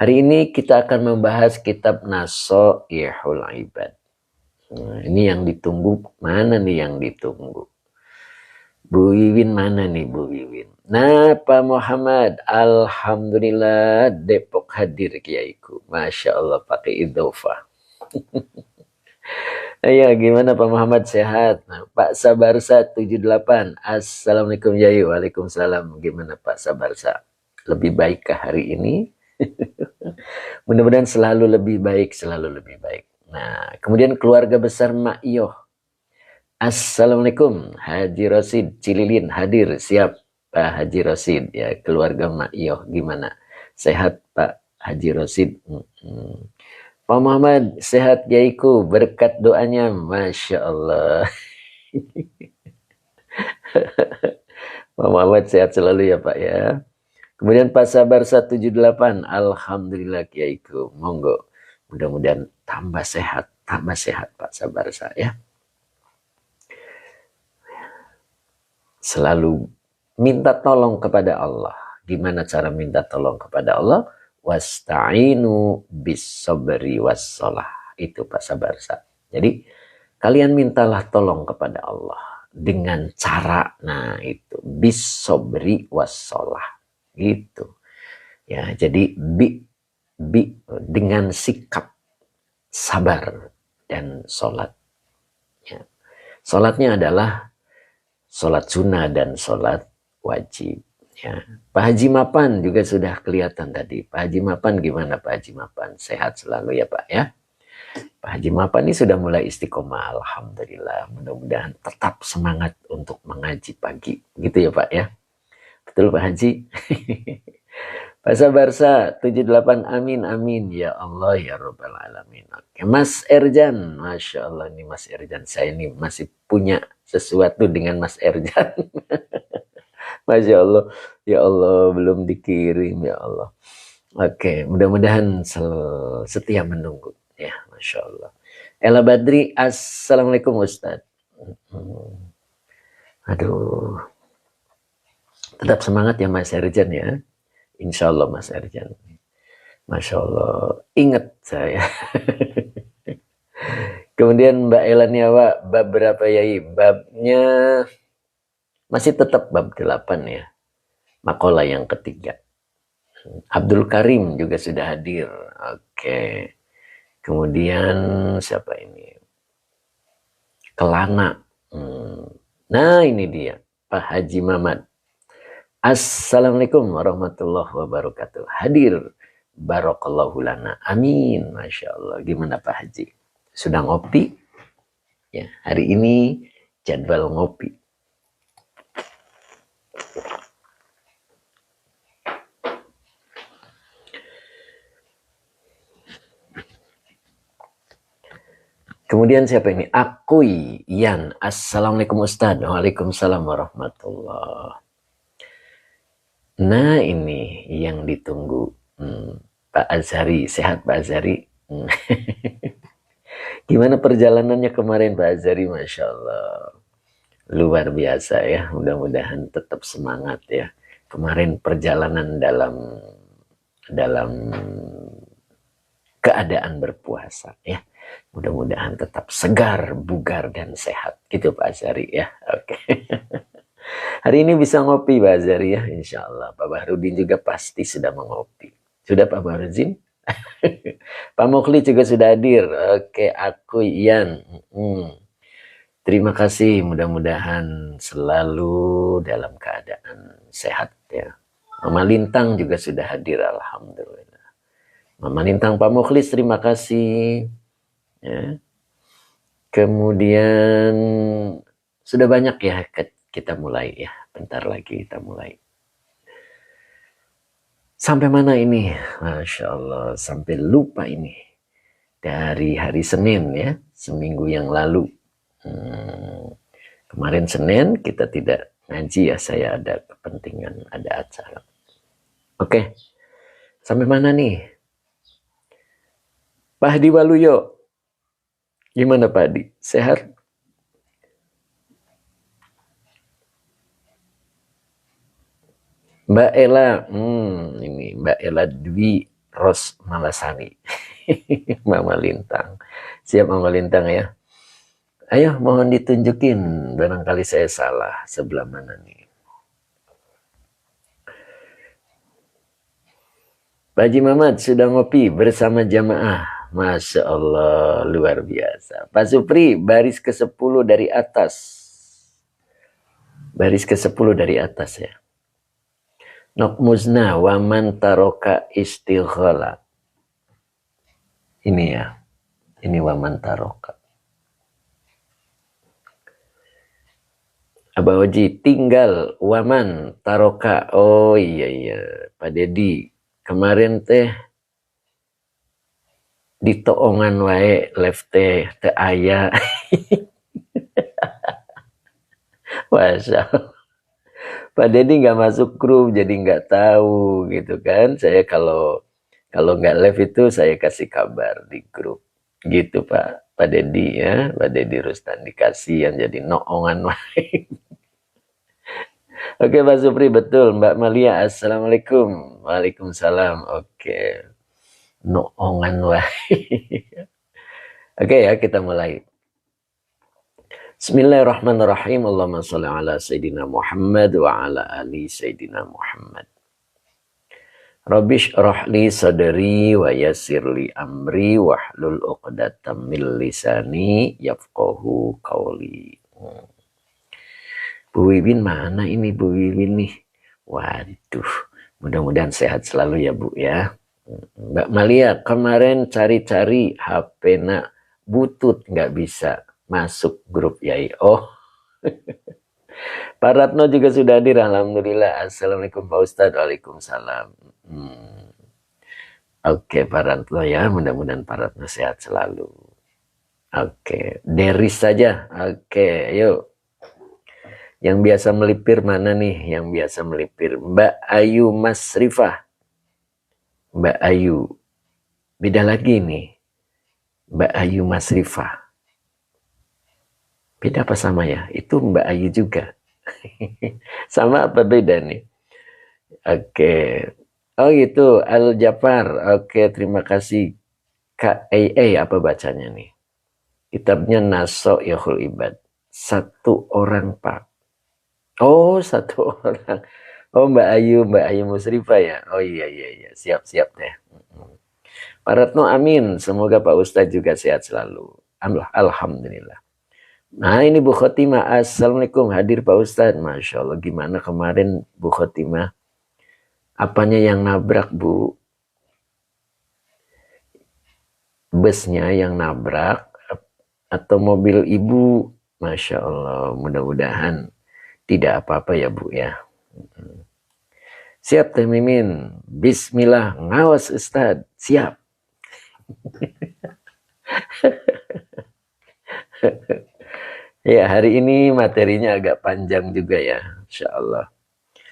Hari ini kita akan membahas kitab Nasoihul Ibad. Nah, ini yang ditunggu. Mana nih yang ditunggu? Bu Wiwin mana nih Bu Wiwin? Nah Pak Muhammad, Alhamdulillah Depok hadir kiaiku. Masya Allah pakai idofah. Ya gimana Pak Muhammad sehat? Nah, Pak Sabarsa 78. Assalamualaikum Yayu. Waalaikumsalam. Gimana Pak Sabarsa? Lebih baikkah hari ini? Mudah-mudahan selalu lebih baik, selalu lebih baik. Nah, kemudian keluarga besar Mak Iyoh. Assalamualaikum, Haji Rosid Cililin hadir, siap Pak Haji Rosid. Ya, keluarga Mak Iyoh gimana? Sehat Pak Haji Rosid? Pak Muhammad, sehat Yaiku, berkat doanya, Masya Allah. Pak Muhammad sehat selalu ya Pak ya. Kemudian Pak Sabar 178, Alhamdulillah Kiaiku, monggo. Mudah-mudahan tambah sehat Pak Sabar saya. Selalu minta tolong kepada Allah. Gimana cara minta tolong kepada Allah? Wasta'inu bis sabri wassalah. Itu Pak Sabar saya. Jadi kalian mintalah tolong kepada Allah dengan cara, nah itu bis sabri wassalah. Gitu. Ya, jadi dengan sikap sabar dan sholat. Ya. Sholatnya adalah sholat sunnah dan sholat wajib. Ya. Pak Haji Mapan juga sudah kelihatan tadi. Pak Haji Mapan gimana Pak Haji Mapan? Sehat selalu ya Pak ya. Pak Haji Mapan ini sudah mulai istiqomah. Alhamdulillah. Mudah-mudahan tetap semangat untuk mengaji pagi. Gitu ya Pak ya. Betul Pak Haji? Pak Sabarsa 78, amin amin ya Allah ya Rabbal Alamin. Oke, Mas Erjan, Masya Allah nih Mas Erjan, saya ini masih punya sesuatu dengan Mas Erjan. Masya Allah, ya Allah belum dikirim ya Allah. Oke, mudah-mudahan setia menunggu ya, Masya Allah. Ella Badri, Assalamualaikum Ustadz. Aduh, tetap semangat ya Mas Erjan ya. Insya Allah Mas Erjan. Masya Allah, ingat saya. Kemudian Mbak Elaniawa, bab berapa Yai? Babnya masih tetap bab 8 ya. Makola yang ketiga. Abdul Karim juga sudah hadir. Oke. Kemudian siapa ini? Kelana. Nah ini dia. Pak Haji Mamat. Assalamualaikum warahmatullahi wabarakatuh. Hadir. Barakallahu lana. Amin. Masya Allah. Gimana Pak Haji? Sudah ngopi? Ya, hari ini jadwal ngopi. Kemudian siapa ini? Akui Yan. Assalamualaikum Ustaz. Waalaikumsalam warahmatullahi. Nah ini yang ditunggu. Pak Azhari. Sehat Pak Azhari? Gimana perjalanannya kemarin Pak Azhari? Masya Allah. Luar biasa ya. Mudah-mudahan tetap semangat ya. Kemarin perjalanan dalam keadaan berpuasa ya. Mudah-mudahan tetap segar, bugar, dan sehat. Gitu Pak Azhari ya. Oke. Hari ini bisa ngopi Pak Azhari ya. Insya Allah. Pak Bahrudin juga pasti sudah mengopi. Sudah Pak Bahrudin? Pak Mokli juga sudah hadir. Oke, aku Ian. Terima kasih. Mudah-mudahan selalu dalam keadaan sehat ya. Mama Lintang juga sudah hadir. Alhamdulillah. Mama Lintang, Pak Mukhlis, terima kasih. Ya. Kemudian sudah banyak ya kita mulai ya. Bentar lagi kita mulai. Sampai mana ini? Masya Allah, sampai lupa ini. Dari hari Senin ya, seminggu yang lalu. Kemarin Senin kita tidak ngaji ya, saya ada kepentingan, ada acara. Oke, sampai mana nih? Pak Hadi Waluyo, gimana Pak Hadi? Sehat? Mbak Ella, ini Mbak Ella Dwi Ros Malasani. Mama Lintang. Siap Mama Lintang ya. Ayo mohon ditunjukin, barangkali saya salah, sebelah mana nih. Pak Haji Mamat sudah ngopi bersama jamaah. Masya Allah, luar biasa. Pak Supri, baris ke-10 dari atas. Baris ke-10 dari atas ya. Nok muzna wa man taroka istighala. Ini ya. Ini wa man taroka. Abah Oji, tinggal waman taroka. Oh iya. Pak Dedi, kemarin teh ditoongan wae live teh aya. Masya Allah. Pak Dedi nggak masuk grup jadi nggak tahu gitu kan. Saya kalau nggak live itu saya kasih kabar di grup gitu Pak Dedi ya. Pak Dedi Rustan dikasih yang jadi noongan wae. Oke Pak Supri, betul. Mbak Malia, assalamualaikum. Waalaikumsalam. Oke, noongan wae. Oke ya, kita mulai. Bismillahirrahmanirrahim. Allahumma sholli ala Sayyidina Muhammad wa ala ali Sayyidina Muhammad. Rabbish rahli sadri wa yassirli amri wahlul uqdatam min lisani yafqahu qawli. Bu Wiwin mana ini Bu Wiwin nih? Waduh, mudah-mudahan sehat selalu ya Bu ya. Mbak Malia kemarin cari-cari HP nak butut nggak bisa masuk grup Yai. Oh, Pak Ratno juga sudah hadir. Alhamdulillah. Assalamualaikum Pak Ustadz. Waalaikumsalam. Oke Pak Ratno ya, mudah-mudahan Pak Ratno sehat selalu. Oke, Deris saja. Oke, yuk. Yang biasa melipir mana nih? Yang biasa melipir. Mbak Ayu Masrifah. Mbak Ayu. Beda lagi nih. Mbak Ayu Masrifah. Beda apa sama ya? Itu Mbak Ayu juga. Sama apa beda nih? Oke. Oh gitu. Al Jafar. Oke, terima kasih. Kak apa bacanya nih? Kitabnya Naso Yahul Ibad. 1 orang Pak. Oh, 1 orang. Oh, Mbak Ayu Musrifah ya. Oh iya. Siap deh. Pak Ratno amin. Semoga Pak Ustadz juga sehat selalu. Alhamdulillah. Nah ini Bu Khotimah. Assalamualaikum, hadir Pak Ustadz. Masya Allah, gimana kemarin Bu Khotimah? Apanya yang nabrak Bu? Busnya yang nabrak atau mobil Ibu? Masya Allah, mudah-mudahan tidak apa-apa ya Bu ya. Siap Teh Mimin. Bismillah, ngawas Ustadz. Siap. Ya, hari ini materinya agak panjang juga ya, Insya Allah.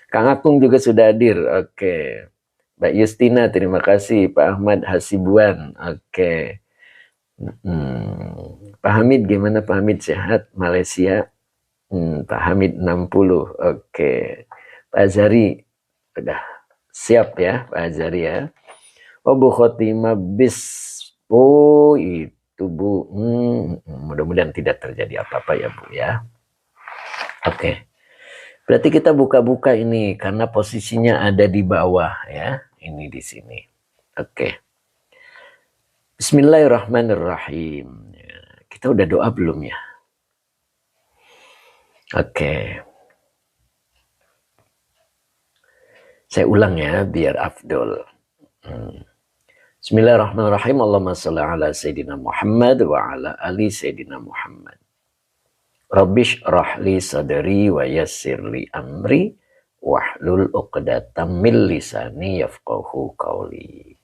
Kang Akung juga sudah hadir. Oke. Mbak Justina, terima kasih. Pak Ahmad Hasibuan. Oke. Pak Hamid, gimana Pak Hamid, sehat? Malaysia? Pak Hamid 60. Oke. Pak Azhari, udah siap ya Pak Azhari ya. Oh Bu Khotimah bis. Oh itu Bu. Mudah-mudahan tidak terjadi apa-apa ya Bu ya. Oke. Berarti kita buka-buka ini karena posisinya ada di bawah ya. Ini di sini. Oke. Bismillahirrahmanirrahim. Kita udah doa belum ya? Oke. Saya ulang ya biar afdol. Bismillahirrahmanirrahim. Allahumma sholli ala Sayyidina Muhammad wa ala ali Sayyidina Muhammad. Rabbish rahli sadri wa yassirli amri wahlul uqdatam min lisani yafqahu qawli.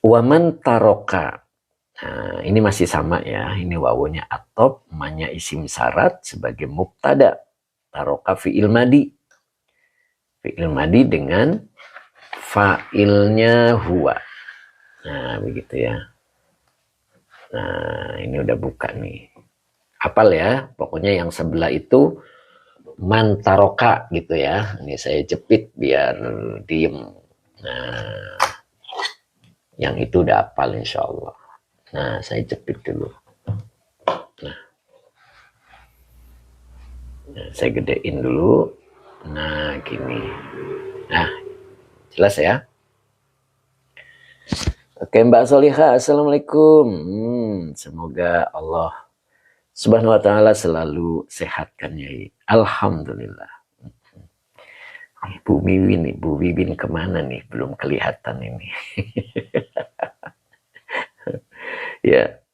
Waman taroka. Nah, ini masih sama ya. Ini wawunya atop, manya isim syarat sebagai mubtada. Taroka fi'il madi. Fi'il madi dengan fa'ilnya huwa. Nah, begitu ya. Nah, ini udah buka nih. Hafal ya. Pokoknya yang sebelah itu man taroka gitu ya. Ini saya jepit biar diem. Nah, yang itu udah hafal insya Allah. Nah, saya jepit dulu. Nah, saya gedein dulu. Nah, gini. Nah, jelas ya? Oke, Mbak Solihah, Assalamualaikum. Semoga Allah Subhanahu wa Ta'ala selalu sehatkan Yai. Alhamdulillah. Bu Wiwin nih, Bu Wiwin kemana nih? Belum kelihatan ini. Ya,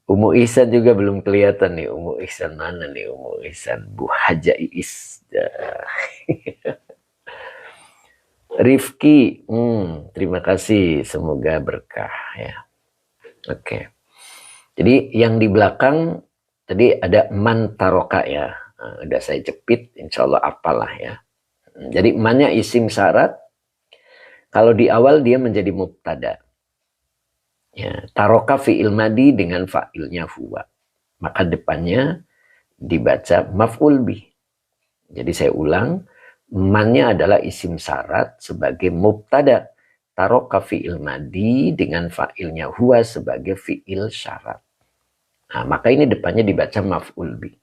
Umu Ihsan juga belum kelihatan nih. Umu Ihsan mana nih? Umu Ihsan, Bu Haja Iis. Rifki, terima kasih. Semoga berkah ya. Oke. Jadi yang di belakang tadi ada mantaroka ya. Udah saya jepit, insya Allah apalah ya. Jadi mannya isim syarat. Kalau di awal dia menjadi mubtada. Ya, taroka fi'il madi dengan fa'ilnya huwa. Maka depannya dibaca maf'ul bih. Jadi saya ulang, mannya adalah isim syarat sebagai mubtada. Taroka fi'il madi dengan fa'ilnya huwa sebagai fi'il syarat. Nah, maka ini depannya dibaca maf'ul bih.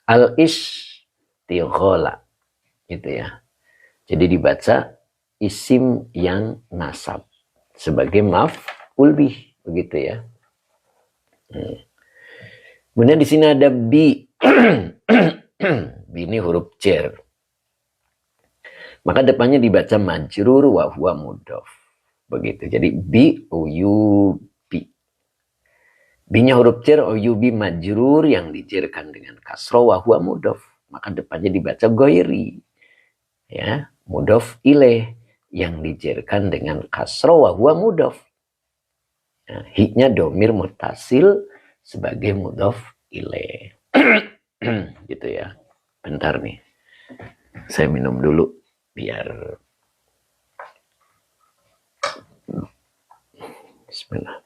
Al-istighola. Gitu ya. Jadi dibaca isim yang nasab sebagai maf'ul bih, begitu ya. Kemudian di sini ada bi. Bi ini huruf jar. Maka depannya dibaca majrur wa huwa mudhof. Begitu. Jadi bi uyubi. Bi-nya huruf jar uyubi majrur yang dijarkan dengan kasroh wa huwa mudhof. Maka depannya dibaca goiri. Ya, mudhof ilaih yang dijarkan dengan kasroh wa huwa mudhof. Nah, hi-nya domir mutasil sebagai mudhof ilaih. Gitu ya. Bentar nih. Saya minum dulu biar Bismillah.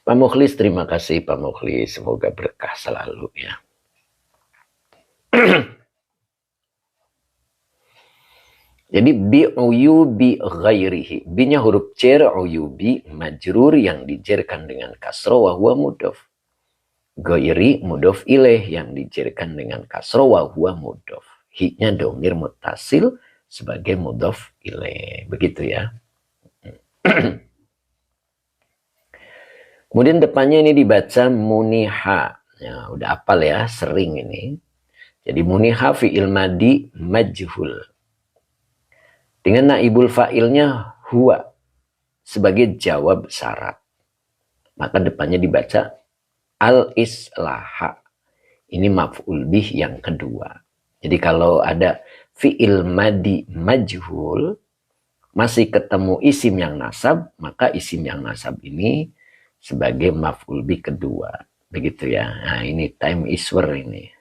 Pak Mukhlis, terima kasih Pak Mukhlis. Semoga berkah selalu ya. Jadi bi uyubi ghairihi. Bi-nya huruf jar uyubi majrur yang dijarkan dengan kasroh wa huwa mudhof. Ghairi mudhof ilaih yang dijarkan dengan kasroh wa huwa mudhof. Hi-nya domir mutasil sebagai mudhof ilaih. Begitu ya. Kemudian depannya ini dibaca muniha. Ya, udah hafal ya, sering ini. Jadi muniha fi'il madi majhul. Dengan naibul fa'ilnya huwa sebagai jawab syarat. Maka depannya dibaca al-islaha. Ini maf'ul bih yang kedua. Jadi kalau ada fi'il madi majhul, masih ketemu isim yang nasab, maka isim yang nasab ini sebagai maf'ul bih kedua. Begitu ya. Nah ini time iswer ini.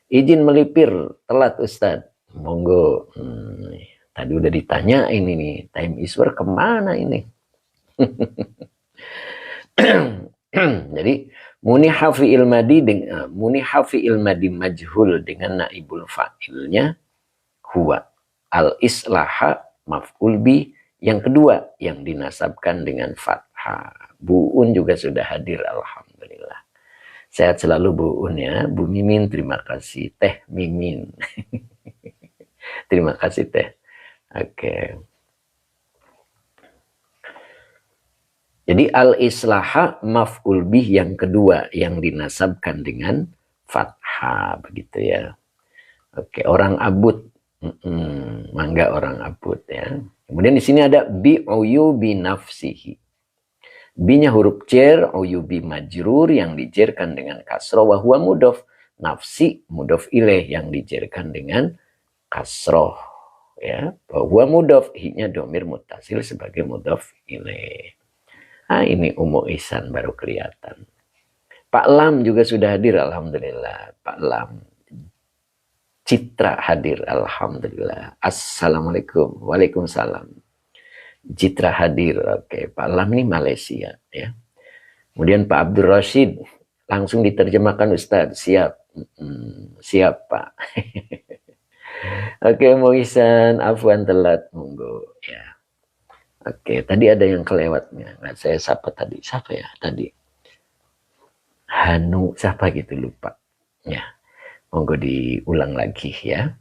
Izin melipir, telat Ustadz. Monggo. Tadi udah ditanya ini nih, time iswer kemana ini? Jadi muniha fi'il madi majhul dengan naibul fa'ilnya huwa. Al-islaha maf'ul bih yang kedua yang dinasabkan dengan fathah. Bu Un juga sudah hadir, alhamdulillah. Sehat selalu Bu Un ya. Bu Mimin terima kasih. Teh Mimin. Terima kasih Teh. Oke. Jadi al-islaha maf'ul bih yang kedua yang dinasabkan dengan fathah, begitu ya. Oke, orang abud. Mangga orang abud ya. Kemudian di sini ada bi uyubi nafsihi. Bi-nya huruf jar, uyubi majrur yang dijarkan dengan kasroh wa huwa mudhof. Nafsi mudhof ilaih yang dijarkan dengan kasroh. Ya, bahwa mudhof, hi-nya domir mutasil sebagai mudhof ilaih. Ah, ini Umu Ihsan baru kelihatan. Pak Lam juga sudah hadir, alhamdulillah. Pak Lam. Citra hadir, alhamdulillah. Assalamualaikum. Waalaikumsalam. Citra hadir, oke. Pak Lam ini Malaysia ya. Kemudian Pak Abdul Rashid langsung diterjemahkan Ustadz. Siap. Siap Pak. Oke, Moisan, afwan telat, monggo ya. Oke, tadi ada yang kelewatnya. Nggak saya sapa tadi. Siapa ya tadi? Hanu, siapa gitu lupa. Ya, monggo diulang lagi ya.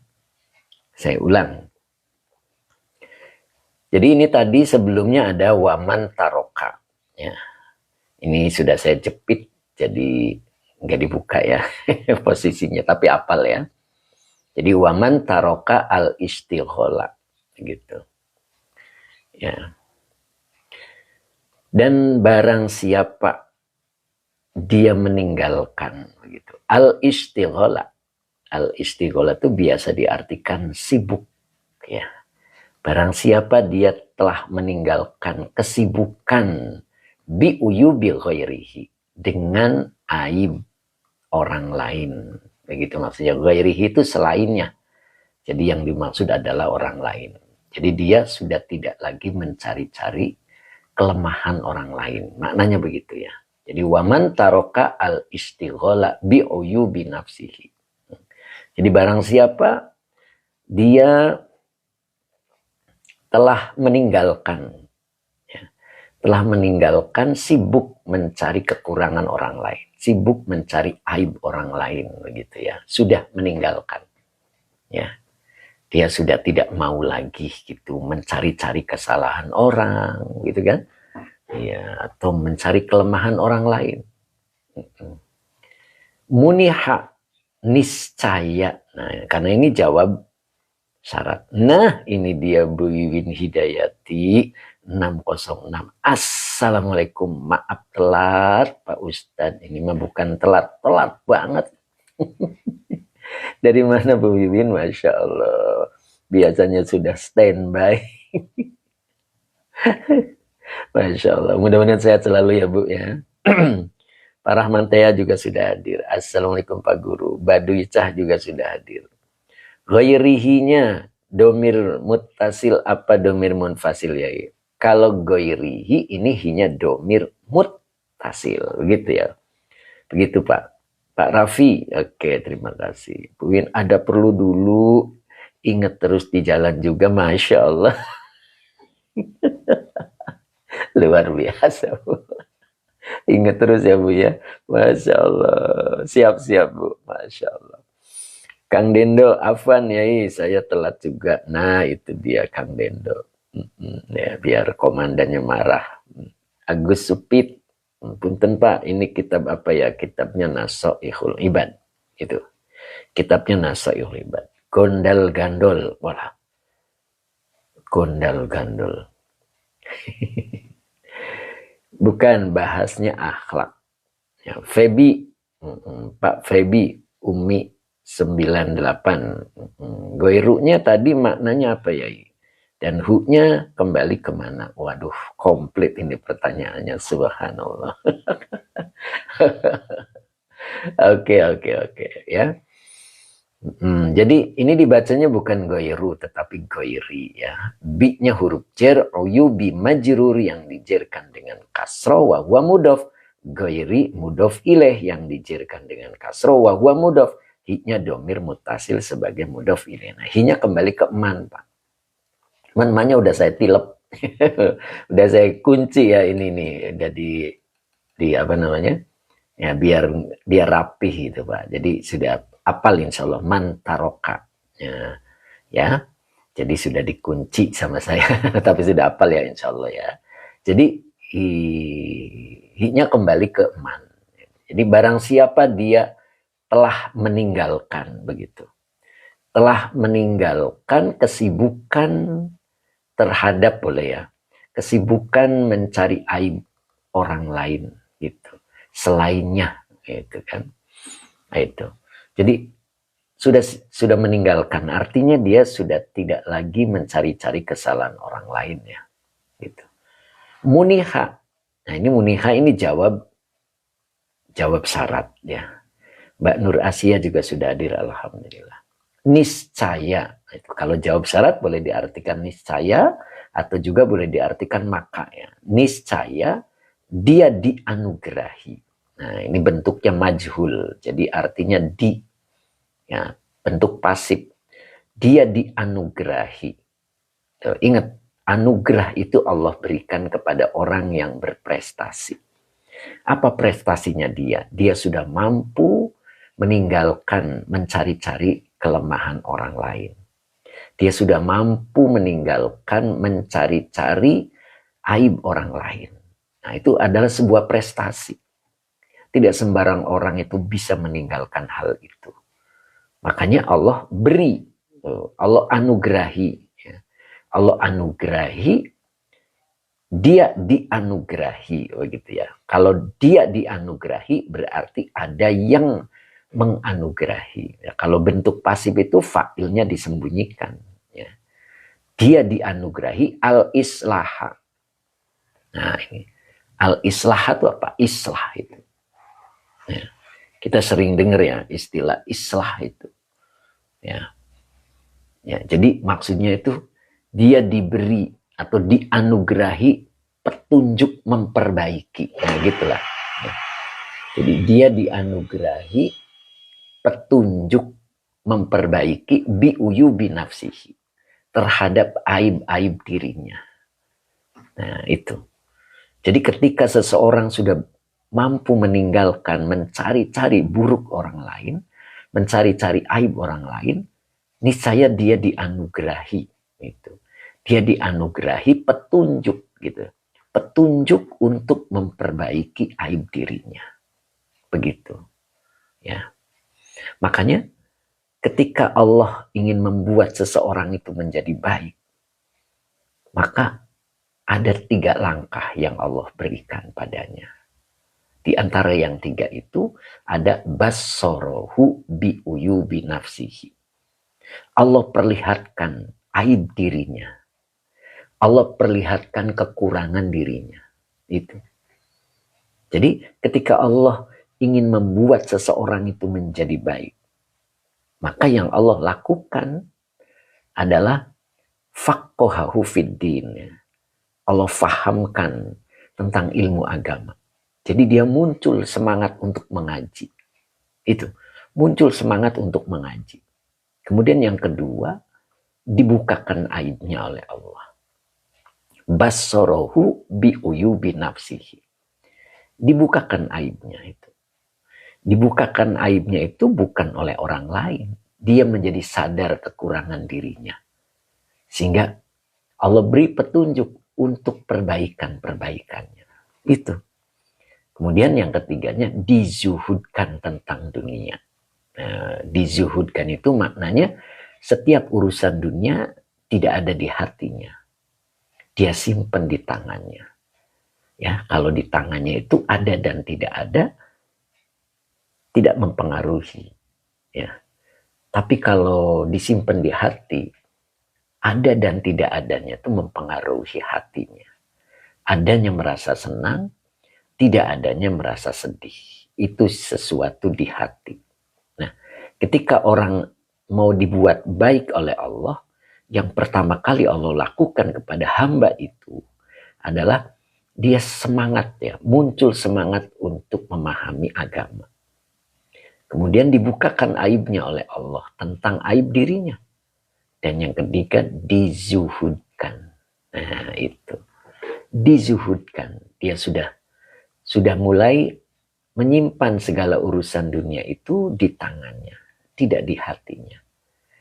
Saya ulang. Jadi ini tadi sebelumnya ada waman taroka. Ya, ini sudah saya jepit, jadi nggak dibuka ya posisinya, tapi apal ya. Jadi waman taroka al istighola gitu. Ya. Dan barang siapa dia meninggalkan begitu. Al istighola. Al istighola itu biasa diartikan sibuk ya. Barang siapa dia telah meninggalkan kesibukan bi uyubi ghairihi, dengan aib orang lain. Begitu maksudnya. Ghairihi itu selainnya. Jadi yang dimaksud adalah orang lain. Jadi dia sudah tidak lagi mencari-cari kelemahan orang lain. Maknanya begitu ya. Jadi waman taroka al istighola bi uyubi nafsihi. Jadi barang siapa dia telah meninggalkan sibuk mencari kekurangan orang lain, sibuk mencari aib orang lain begitu ya, sudah meninggalkan ya, dia sudah tidak mau lagi gitu mencari-cari kesalahan orang gitu kan ya, atau mencari kelemahan orang lain. Muniha, niscaya. Nah, karena ini jawab syarat. Nah, ini dia Bu Wiwin Hidayati 606. Assalamualaikum. Maaf telat, Pak Ustadz. Ini mah bukan telat, telat banget. Dari mana Bu Wiwin? Masya Allah. Biasanya sudah standby. Masya Allah. Mudah-mudahan sehat selalu ya Bu ya. Pak Rahman Tea juga sudah hadir. Assalamualaikum Pak Guru. Baduy Cah juga sudah hadir. Ghairihinya domir muttasil apa domir munfasil ya? Kalau ghairihi ini hinya domir muttasil, begitu ya. Begitu Pak. Pak Raffi, oke terima kasih. Bu Win, ada perlu dulu, ingat terus di jalan juga, Masya Allah. Luar biasa Bu. Ingat terus ya Bu ya. Masya Allah. Siap-siap Bu. Masya Allah. Kang Dendo, afwan ya, saya telat juga. Nah itu dia Kang Dendo. Ya, biar komandannya marah. Agus Supit, punten Pak, ini kitab apa ya? Kitabnya Nasoihul Ibad. Itu. Kitabnya Nasoihul Ibad. Gondal gandol, wala. Gondal gandol. Bukan, bahasnya akhlak. Ya, Febi, Pak Febi, Umi 98. Goirunya tadi maknanya apa ya? Dan hu-nya kembali kemana? Waduh, komplit ini pertanyaannya. Subhanallah. Oke ya. Jadi ini dibacanya bukan goiru tetapi goiri ya. Bi-nya huruf jer, uyubi majrur yang dijerkan dengan kasro wa huwa mudhof. Goiri mudhof ilaih yang dijerkan dengan kasro wa huwa mudhof. Hi-nya domir mutasil sebagai mudhof ilaih. Nah, hi-nya kembali ke man, Pak. Man-mannya udah saya tilep. Udah saya kunci ya ini nih. Udah di apa namanya? Ya biar rapih gitu, Pak. Jadi sudah apal insya Allah man taroka. Ya. Jadi sudah dikunci sama saya. Tapi sudah apal ya insya Allah ya. Jadi hi-nya kembali ke man. Jadi barang siapa dia telah meninggalkan begitu. Telah meninggalkan kesibukan terhadap boleh ya. Kesibukan mencari aib orang lain gitu. Selainnya gitu kan. Nah, itu. Jadi sudah meninggalkan, artinya dia sudah tidak lagi mencari-cari kesalahan orang lain ya. Gitu. Muniha. Nah, ini muniha ini jawab syarat ya. Mbak Nur Asia juga sudah hadir, alhamdulillah. Niscaya, itu kalau jawab syarat boleh diartikan niscaya atau juga boleh diartikan maka ya. Niscaya dia dianugerahi. Nah, ini bentuknya majhul, jadi artinya di, ya, bentuk pasif. Dia dianugerahi. Tuh, ingat, anugerah itu Allah berikan kepada orang yang berprestasi. Apa prestasinya dia? Dia sudah mampu meninggalkan mencari-cari kelemahan orang lain. Dia sudah mampu meninggalkan mencari-cari aib orang lain. Nah, itu adalah sebuah prestasi. Tidak sembarang orang itu bisa meninggalkan hal itu. Makanya Allah beri, Allah anugerahi. Allah anugerahi, dia dianugerahi, begitu ya. Kalau dia dianugerahi berarti ada yang menganugerahi. Ya, kalau bentuk pasif itu fa'ilnya disembunyikan. Ya. Dia dianugerahi al-islaha. Nah, ini al-islah itu apa? Islah itu. Ya. Kita sering dengar ya istilah islah itu. Ya. Ya, jadi maksudnya itu dia diberi atau dianugerahi petunjuk memperbaiki. Nah, gitulah. Ya. Jadi dia dianugerahi petunjuk memperbaiki biuyubi nafsihi terhadap aib-aib dirinya. Nah, itu. Jadi ketika seseorang sudah mampu meninggalkan mencari-cari buruk orang lain, mencari-cari aib orang lain, niscaya dia dianugerahi itu. Dia dianugerahi petunjuk gitu. Petunjuk untuk memperbaiki aib dirinya. Begitu. Ya. Makanya ketika Allah ingin membuat seseorang itu menjadi baik, maka ada 3 langkah yang Allah berikan padanya. Di antara yang 3 itu ada bassorohu biuyubi nafsihi. Allah perlihatkan aib dirinya. Allah perlihatkan kekurangan dirinya. Itu. Jadi ketika Allah ingin membuat seseorang itu menjadi baik, maka yang Allah lakukan adalah faqahahu fiddin. Allah fahamkan tentang ilmu agama. Jadi dia muncul semangat untuk mengaji. Itu. Muncul semangat untuk mengaji. Kemudian yang kedua, dibukakan aibnya oleh Allah. Bassorohu biuyubi nafsihi. Dibukakan aibnya itu. Dibukakan aibnya itu bukan oleh orang lain. Dia menjadi sadar kekurangan dirinya. Sehingga Allah beri petunjuk untuk perbaikan-perbaikannya. Itu. Kemudian yang ketiganya, dizuhudkan tentang dunia. Nah, dizuhudkan itu maknanya setiap urusan dunia tidak ada di hatinya. Dia simpan di tangannya. Ya, kalau di tangannya itu ada dan tidak ada, tidak mempengaruhi. Ya. Tapi kalau disimpan di hati, ada dan tidak adanya itu mempengaruhi hatinya. Adanya merasa senang, tidak adanya merasa sedih. Itu sesuatu di hati. Nah, ketika orang mau dibuat baik oleh Allah, yang pertama kali Allah lakukan kepada hamba itu adalah dia semangat, ya, muncul semangat untuk memahami agama. Kemudian dibukakan aibnya oleh Allah tentang aib dirinya. Dan yang ketiga, dizuhudkan. Nah, itu. Dizuhudkan. Dia sudah mulai menyimpan segala urusan dunia itu di tangannya, tidak di hatinya.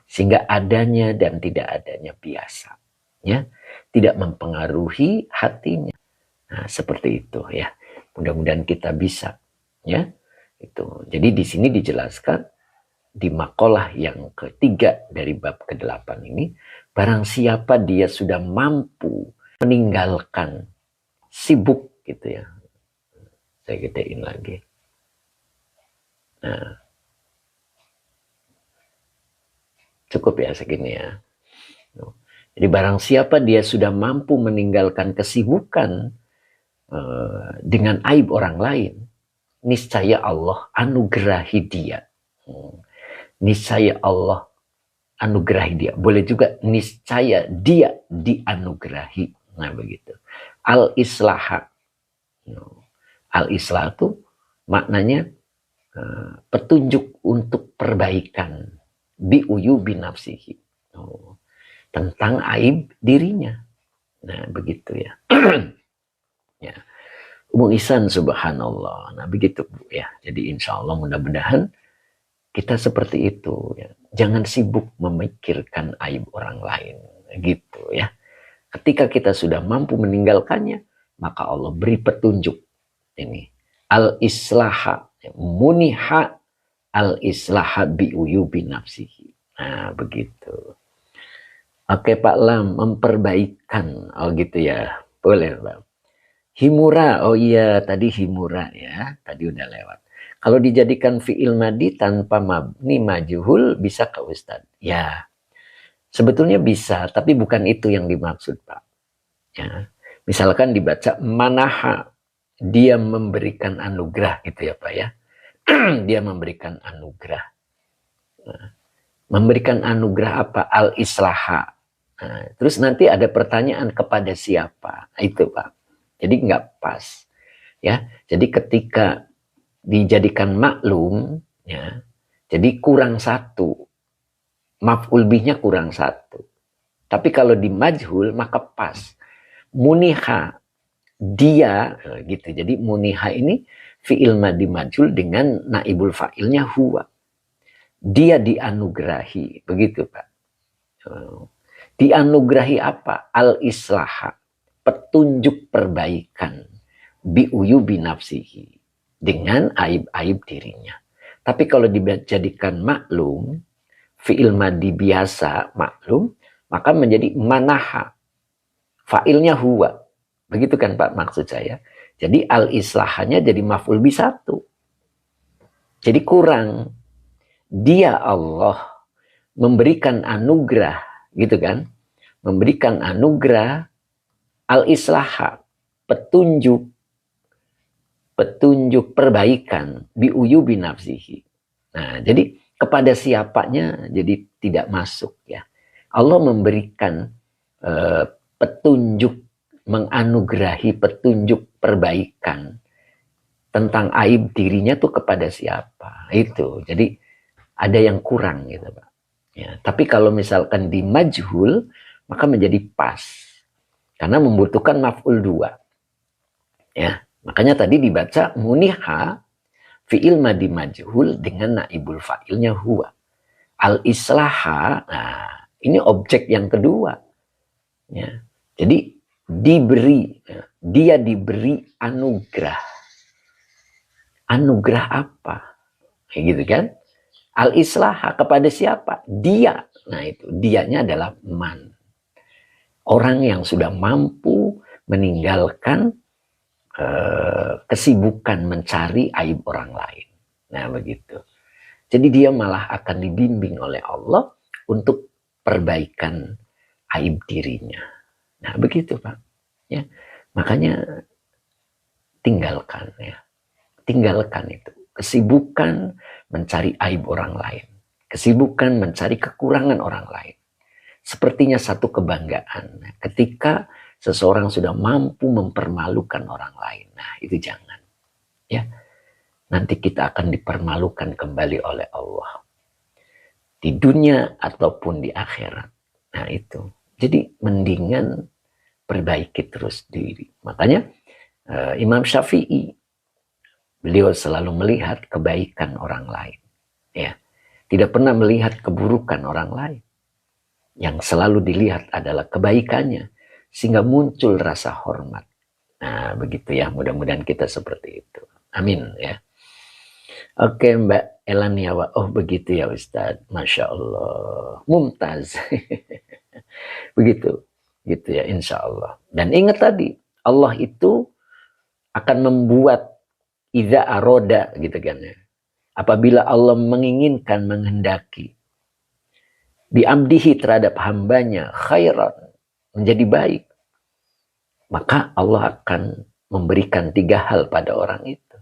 Sehingga adanya dan tidak adanya biasa. Ya, tidak mempengaruhi hatinya. Nah, seperti itu ya. Mudah-mudahan kita bisa, ya. Itu. Jadi di sini dijelaskan di makalah yang ketiga dari bab ke-8 ini, barang siapa dia sudah mampu meninggalkan sibuk gitu ya. Saya gedein lagi. Nah, cukup ya segini ya. Jadi barang siapa dia sudah mampu meninggalkan kesibukan dengan aib orang lain, niscaya Allah anugerahi dia. Niscaya Allah anugerahi dia. Boleh juga niscaya dia dianugerahi. Nah begitu. Al-islaha. Al-islah itu maknanya petunjuk untuk perbaikan biuyubi nafsihi, tentang aib dirinya. Nah begitu ya. Ya. Umum Ihsan, subhanallah. Nah begitu Bu ya. Jadi insya Allah mudah-mudahan kita seperti itu ya. Jangan sibuk memikirkan aib orang lain gitu ya. Ketika kita sudah mampu meninggalkannya, maka Allah beri petunjuk ini. Al-islaha, muniha al-islaha biuyubi nafsihi. Nah begitu. Oke Pak Lam, memperbaikan. Oh gitu ya. Boleh Pak. Himura, oh iya tadi himura ya. Tadi udah lewat. Kalau dijadikan fi'il madi tanpa mabni majhul bisa ke Ustadz? Ya, sebetulnya bisa, tapi bukan itu yang dimaksud Pak. Ya. Misalkan dibaca manaha, dia memberikan anugerah gitu ya Pak ya. Dia memberikan anugerah. Nah, memberikan anugerah apa? Al-islaha. Nah, terus nanti ada pertanyaan kepada siapa? Nah, itu Pak. Jadi nggak pas. Ya, jadi ketika dijadikan maklum, ya, jadi kurang satu. Maf'ul bihnya kurang satu. Tapi kalau di majhul maka pas. Muniha, dia gitu. Jadi muniha ini fi'il madi majhul dengan naibul fa'ilnya huwa. Dia dianugerahi, begitu Pak. Dianugerahi apa? Al-islaha, petunjuk perbaikan, biuyubi nafsihi, dengan aib-aib dirinya. Tapi kalau dijadikan maklum, fi'il madi biasa maklum, maka menjadi manaha, fa'ilnya huwa. Begitu kan Pak maksud saya. Jadi al-islahanya jadi maf'ul bi satu. Jadi kurang. Dia Allah memberikan anugerah, gitu kan? Memberikan anugerah al-islaha, petunjuk perbaikan biuyubi nafsihi. Nah, jadi kepada siapanya jadi tidak masuk ya. Allah memberikan petunjuk, menganugerahi petunjuk perbaikan tentang aib dirinya tuh kepada siapa. Itu. Jadi ada yang kurang gitu Pak. Ya, tapi kalau misalkan di majhul maka menjadi pas. Karena membutuhkan maf'ul dua. Ya, makanya tadi dibaca muniha fi'il madi majhul dengan naibul fa'ilnya huwa. Al-islaha, nah ini objek yang kedua. Ya, jadi diberi, dia diberi anugerah. Anugerah apa? Kayak gitu kan? Al-islaha kepada siapa? Dia. Nah itu, dianya adalah man. Orang yang sudah mampu meninggalkan kesibukan mencari aib orang lain. Nah begitu. Jadi dia malah akan dibimbing oleh Allah untuk perbaikan aib dirinya. Nah begitu Pak. Ya, makanya tinggalkan ya. Tinggalkan itu. Kesibukan mencari aib orang lain. Kesibukan mencari kekurangan orang lain. Sepertinya satu kebanggaan. Ketika seseorang sudah mampu mempermalukan orang lain. Nah itu jangan. Ya, nanti kita akan dipermalukan kembali oleh Allah. Di dunia ataupun di akhirat. Nah itu. Jadi mendingan perbaiki terus diri. Makanya Imam Syafi'i, beliau selalu melihat kebaikan orang lain. Ya, tidak pernah melihat keburukan orang lain. Yang selalu dilihat adalah kebaikannya. Sehingga muncul rasa hormat. Nah begitu ya, mudah-mudahan kita seperti itu. Amin ya. Oke Mbak Elaniawa, oh begitu ya Ustadz. Masya Allah. Mumtaz. Begitu. Gitu ya insya Allah. Dan ingat tadi, Allah itu akan membuat idza aroda gitu kan ya. Apabila Allah menginginkan, menghendaki biamdihi terhadap hambanya khairan, menjadi baik, maka Allah akan memberikan 3 hal pada orang itu.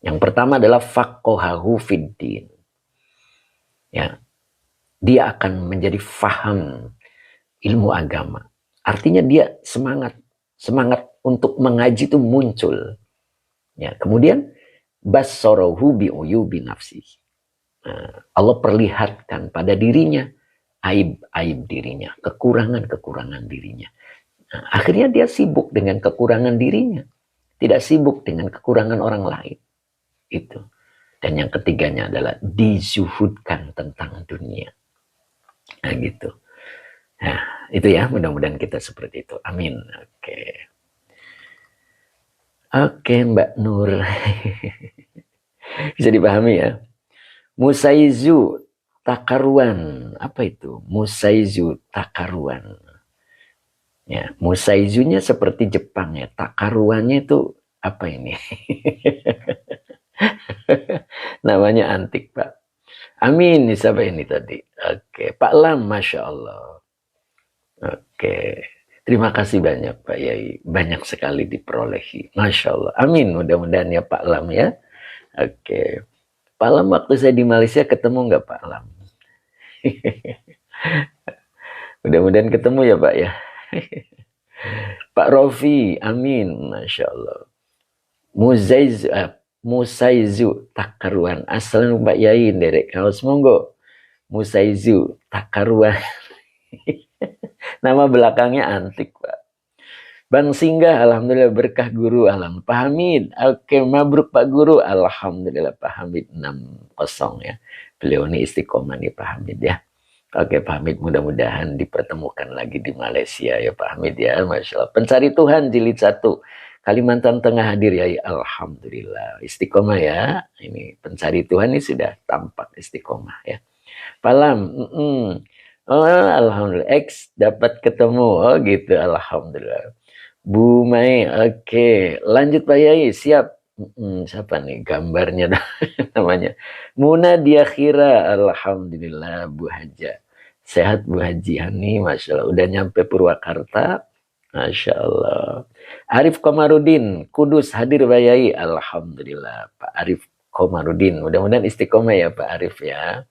Yang pertama adalah faqahahu fiddin. Ya. Dia akan menjadi faham ilmu agama. Artinya dia semangat semangat untuk mengaji itu muncul. Ya, kemudian bassarahu bi'uyubi nafsi. Allah perlihatkan pada dirinya aib-aib dirinya, kekurangan-kekurangan dirinya. Nah, akhirnya dia sibuk dengan kekurangan dirinya, tidak sibuk dengan kekurangan orang lain. Itu. Dan yang ketiganya adalah dizuhudkan tentang dunia. Nah, gitu. Nah, itu ya, mudah-mudahan kita seperti itu. Amin. Oke. Oke, Mbak Nur. Bisa dipahami ya? Musaizu takaruan. Apa itu? Musaizu takaruan. Ya, musaizunya seperti Jepang ya. Takaruannya itu apa ini? Namanya antik, Pak. Amin. Siapa ini tadi? Oke, Pak Lam, Masya Allah. Oke. Terima kasih banyak Pak Yai. Banyak sekali diperolehi. Masya Allah. Amin. Mudah-mudahan ya Pak Lam ya. Oke. Pak Lam waktu saya di Malaysia ketemu nggak Pak Lam? Mudah-mudahan ketemu ya Pak ya. Pak Rofi, amin, Masya Allah. Musaizu takaruan. Asalnya Pak Yai derek kaos monggo. Musaizu takaruan. Nama belakangnya antik Pak. Bang Singgah, alhamdulillah berkah guru, alhamdulillah. Pak Hamid, oke, mabruk Pak Guru, alhamdulillah Pak Hamid 60 ya. Beliau ini istiqomah nih Pak Hamid ya. Oke Pak Hamid, mudah-mudahan dipertemukan lagi di Malaysia ya Pak Hamid ya, Masya Allah. Pencari Tuhan jilid 1, Kalimantan Tengah hadir ya, alhamdulillah. Istiqomah ya, ini pencari Tuhan ini sudah tampak istiqomah ya. Pak Lam, oh alhamdulillah, X dapat ketemu, oh gitu, alhamdulillah. Bu Mai, oke. Lanjut Pak Yai, siap. Siapa nih gambarnya namanya? Muna Diakhira, alhamdulillah Bu Haja. Sehat Bu Haji Hani, Masya Allah. Udah nyampe Purwakarta, Masya Allah. Arif Komarudin, Kudus hadir Pak Yai, alhamdulillah. Pak Arif Komarudin, mudah-mudahan istiqomah ya Pak Arif ya.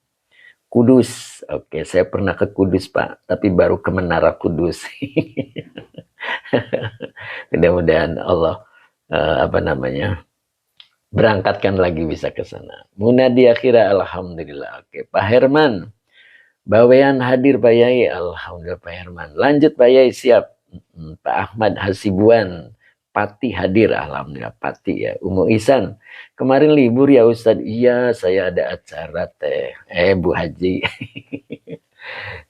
Kudus, oke, saya pernah ke Kudus Pak, tapi baru ke Menara Kudus. Mudah-mudahan Allah berangkatkan lagi bisa ke sana. Munadi akhirah, alhamdulillah. Oke, Pak Herman, Bawean hadir Pak Yai, alhamdulillah Pak Herman. Lanjut Pak Yai, siap. Pak Ahmad Hasibuan, Pati hadir, alhamdulillah Pati ya. Umu Ihsan, kemarin libur ya Ustadz. Iya, saya ada acara teh. Bu Haji.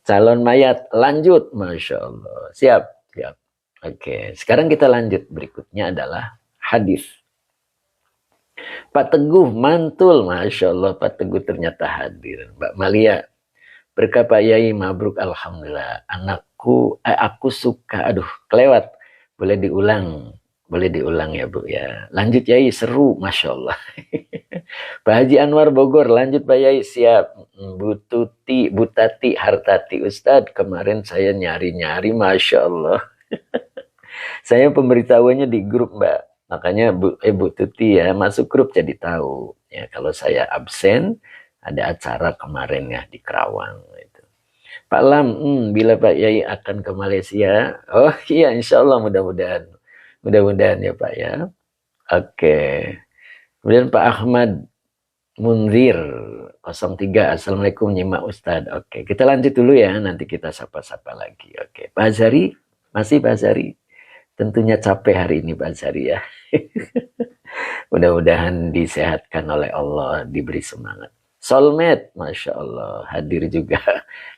Calon mayat, lanjut, Masya Allah. Siap, siap. Oke, sekarang kita lanjut. Berikutnya adalah hadis. Pak Teguh mantul, Masya Allah. Pak Teguh ternyata hadir. Mbak Malia, berkah Pak Yai, mabruk, alhamdulillah. Aku suka, aduh, kelewat. Boleh diulang ya Bu ya. Lanjut Yai, seru, Masya Allah. Pak Haji Anwar Bogor, lanjut Pak Yai, siap. Bu Tati, Hartati, Ustadz, kemarin saya nyari-nyari, Masya Allah. Saya pemberitahuannya di grup Mbak, makanya Bu Tuti ya masuk grup jadi tahu ya kalau saya absen ada acara kemarin ya di Kerawang itu. Pak Lam, bila Pak Yai akan ke Malaysia? Oh iya, insya Allah mudah-mudahan ya Pak ya. Oke. Kemudian Pak Ahmad Munzir 03, Assalamualaikum nyimak Ustadz. Oke, kita lanjut dulu ya, nanti kita sapa-sapa lagi. Oke, Pak Azhari, masih Pak Azhari. Tentunya capek hari ini Pak Azhari ya. Mudah-mudahan disehatkan oleh Allah, diberi semangat. Solmed, Masya Allah, hadir juga.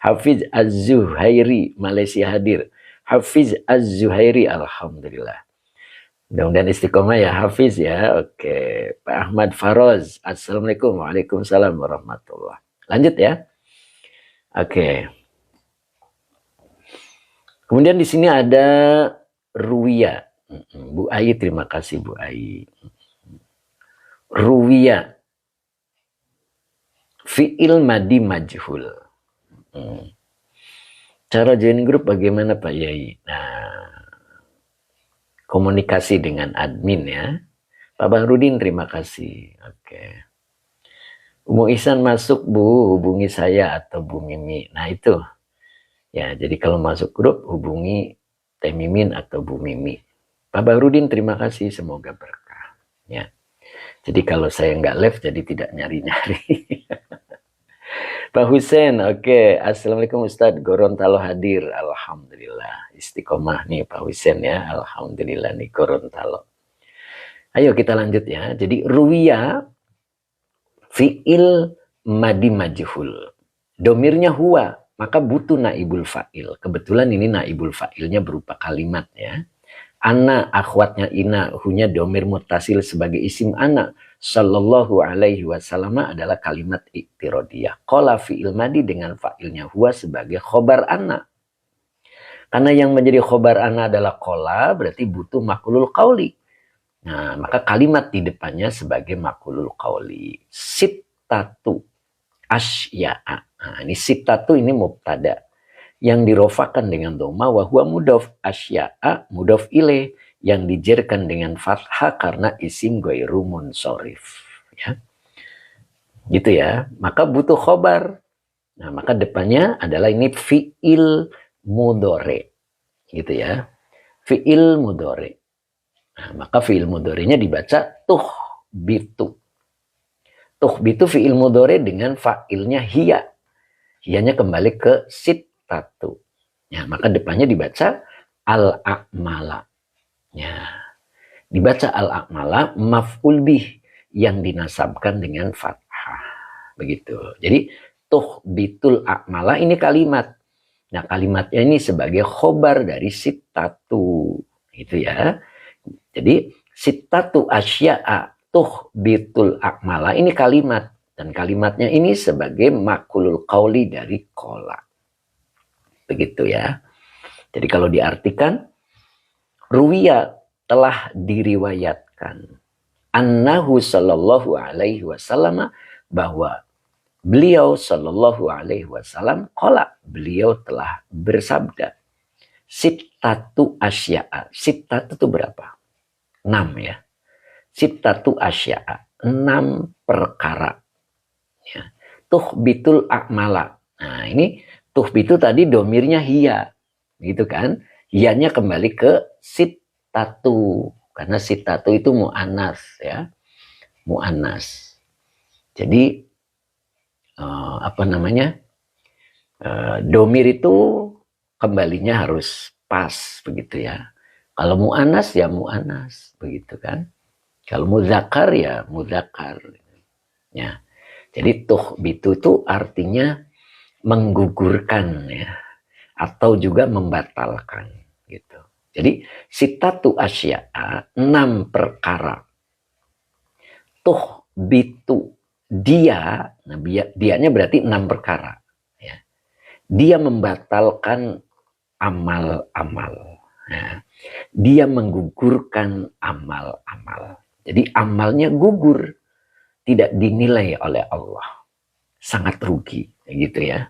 Hafiz Az-Zuhairi, Malaysia hadir. Hafiz Az-Zuhairi, alhamdulillah. Mudah-mudahan istiqomah ya Hafiz ya. Oke, Pak Ahmad Faroz, Assalamualaikum, Waalaikumsalam warahmatullah. Lanjut ya. Oke. Kemudian di sini ada Ruwiya. Bu Ai, terima kasih Bu Ai. Ruwiya. Fi'il madi majhul. Cara join grup bagaimana Pak Yai? Nah, komunikasi dengan admin ya. Pak Bang Rudin, terima kasih. Oke. Umu Ihsan masuk Bu, hubungi saya atau Bu Mimi. Nah itu. Ya, jadi kalau masuk grup hubungi Teh Mimin atau Bu Mimi. Pak Bahrudin, terima kasih, semoga berkah. Ya. Jadi kalau saya nggak live, jadi tidak nyari-nyari. Pak Husen, oke. Assalamualaikum Ustadz. Gorontalo hadir. Alhamdulillah. Istiqomah nih Pak Husen ya. Alhamdulillah nih Gorontalo. Ayo kita lanjut ya. Jadi ruwiya fi'il madi majhul. Domirnya huwa, maka butuh naibul fa'il. Kebetulan ini naibul fa'ilnya berupa kalimat ya. Ana akhwatnya ina, hunya domir mutasil sebagai isim ana. Sallallahu alaihi wasallam adalah kalimat iktirodiyah. Qala fi'il madi dengan fa'ilnya huwa sebagai khobar ana. Karena yang menjadi khobar ana adalah qala, berarti butuh makulul qauli. Nah, maka kalimat di depannya sebagai makulul qauli. Sittatu asya'a. Nah, ini sittatu ini mubtada yang dirofakan dengan dhamma wa huwa mudhof, asya'a mudhof ilaih yang dijerkan dengan fathah karena isim ghairu munsharif ya. Gitu ya. Maka butuh khobar. Nah, maka depannya adalah ini fi'il mudhari. Gitu ya. Fi'il mudhari. Nah, maka fi'il mudhari'nya dibaca tuhbitu. Tuhbitu fi'il mudhari dengan fa'ilnya hiya. Hiyanya kembali ke sittatu. Ya, maka depannya dibaca al-a'mala. Ya. Dibaca al-a'mala maf'ul bih yang dinasabkan dengan fathah. Begitu. Jadi tuhbitul a'mala ini kalimat. Nah, kalimatnya ini sebagai khobar dari sittatu. Gitu ya. Jadi sittatu asya'a tuhbitul a'mala ini kalimat. Dan kalimatnya ini sebagai makulul qauli dari qola. Begitu ya. Jadi kalau diartikan, ruwiya telah diriwayatkan. Annahu sallallahu alaihi wasallam bahwa beliau sallallahu alaihi wasallam qola. Beliau telah bersabda. Sittatu asya'a. Sittatu itu berapa? 6 ya. Sittatu asya'a. 6 perkara. Ya. Tuhbitul a'mala. Nah ini tuhbitu tadi domirnya hiya. Gitu kan. Hiyanya kembali ke sittatu. Karena sittatu itu mu'annas ya. Mu'annas. Jadi apa namanya. Domir itu kembalinya harus pas begitu ya. Kalau mu'annas ya mu'annas begitu kan. Kalau muzakkar ya muzakkar. Ya. Jadi tuhbitu itu artinya menggugurkan ya. Atau juga membatalkan gitu. Jadi sittatu asya'a 6 perkara. Tuhbitu dia, nah dianya berarti 6 perkara ya. Dia membatalkan amal-amal. Ya. Dia menggugurkan amal-amal. Jadi amalnya gugur. Tidak dinilai oleh Allah. Sangat rugi. Gitu ya.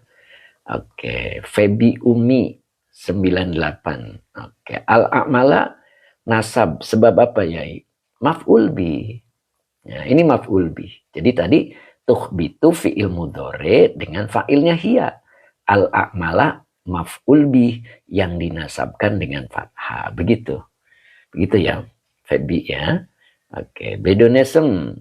Oke. Febi Umi 98. Oke. Al-a'mala nasab. Sebab apa ya? Maf'ul bi. Ya, ini maf'ul bi. Jadi tadi tuhbitu fi'il mudhari dengan fa'ilnya hiya. Al-a'mala maf'ul bi yang dinasabkan dengan fathah. Begitu. Begitu ya. Febi ya. Oke, bedonesem,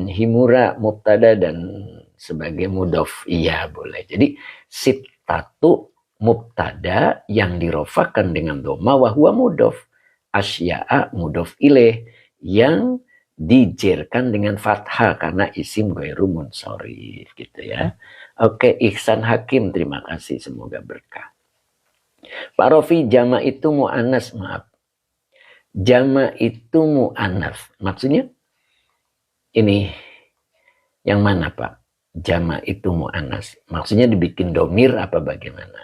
himura, mubtada dan sebagai mudhof, iya boleh. Jadi sittatu mubtada yang dirofakan dengan dhamma wa huwa mudhof, asya'a mudhof ilaih yang dijerkan dengan fathah karena isim ghairu munsharif gitu ya. Oke, Ihsan Hakim, terima kasih, semoga berkah. Pak Rofi, jama itu mu'annas, maaf. Jama itu mu'annas. Maksudnya ini yang mana Pak? Jama itu mu'annas. Maksudnya dibikin domir apa bagaimana?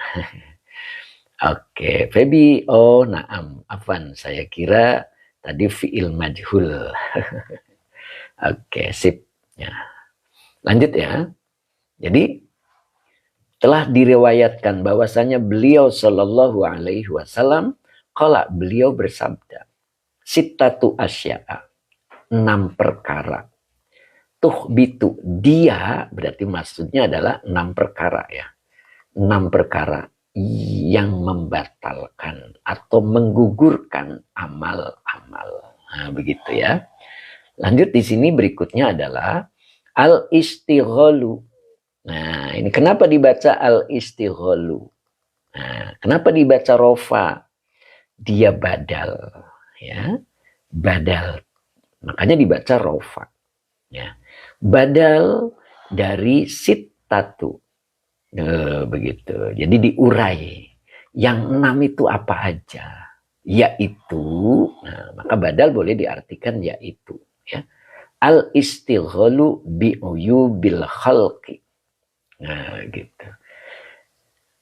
Oke, Febi. Oh, naam. Afwan, saya kira tadi fi'il majhul. Oke, sip. Ya. Lanjut ya. Jadi telah diriwayatkan bahwasanya beliau sallallahu alaihi wasallam qala, beliau bersabda. Sittatu asya'a 6 perkara. Tuhbitu dia berarti maksudnya adalah 6 perkara ya. 6 perkara. yang membatalkan atau menggugurkan amal-amal. Nah, begitu ya. Lanjut di sini berikutnya adalah al-istighalu. Nah, ini kenapa dibaca al-istighalu? Nah, kenapa dibaca rofa? Dia badal, ya. Badal. Makanya dibaca rofa, ya. Badal dari sittatu. Begitu. Jadi diurai. Yang 6 itu apa aja? Yaitu, nah, maka badal boleh diartikan yaitu, ya. Al-istighalu bi'uyubil khalqi. Nah, gitu.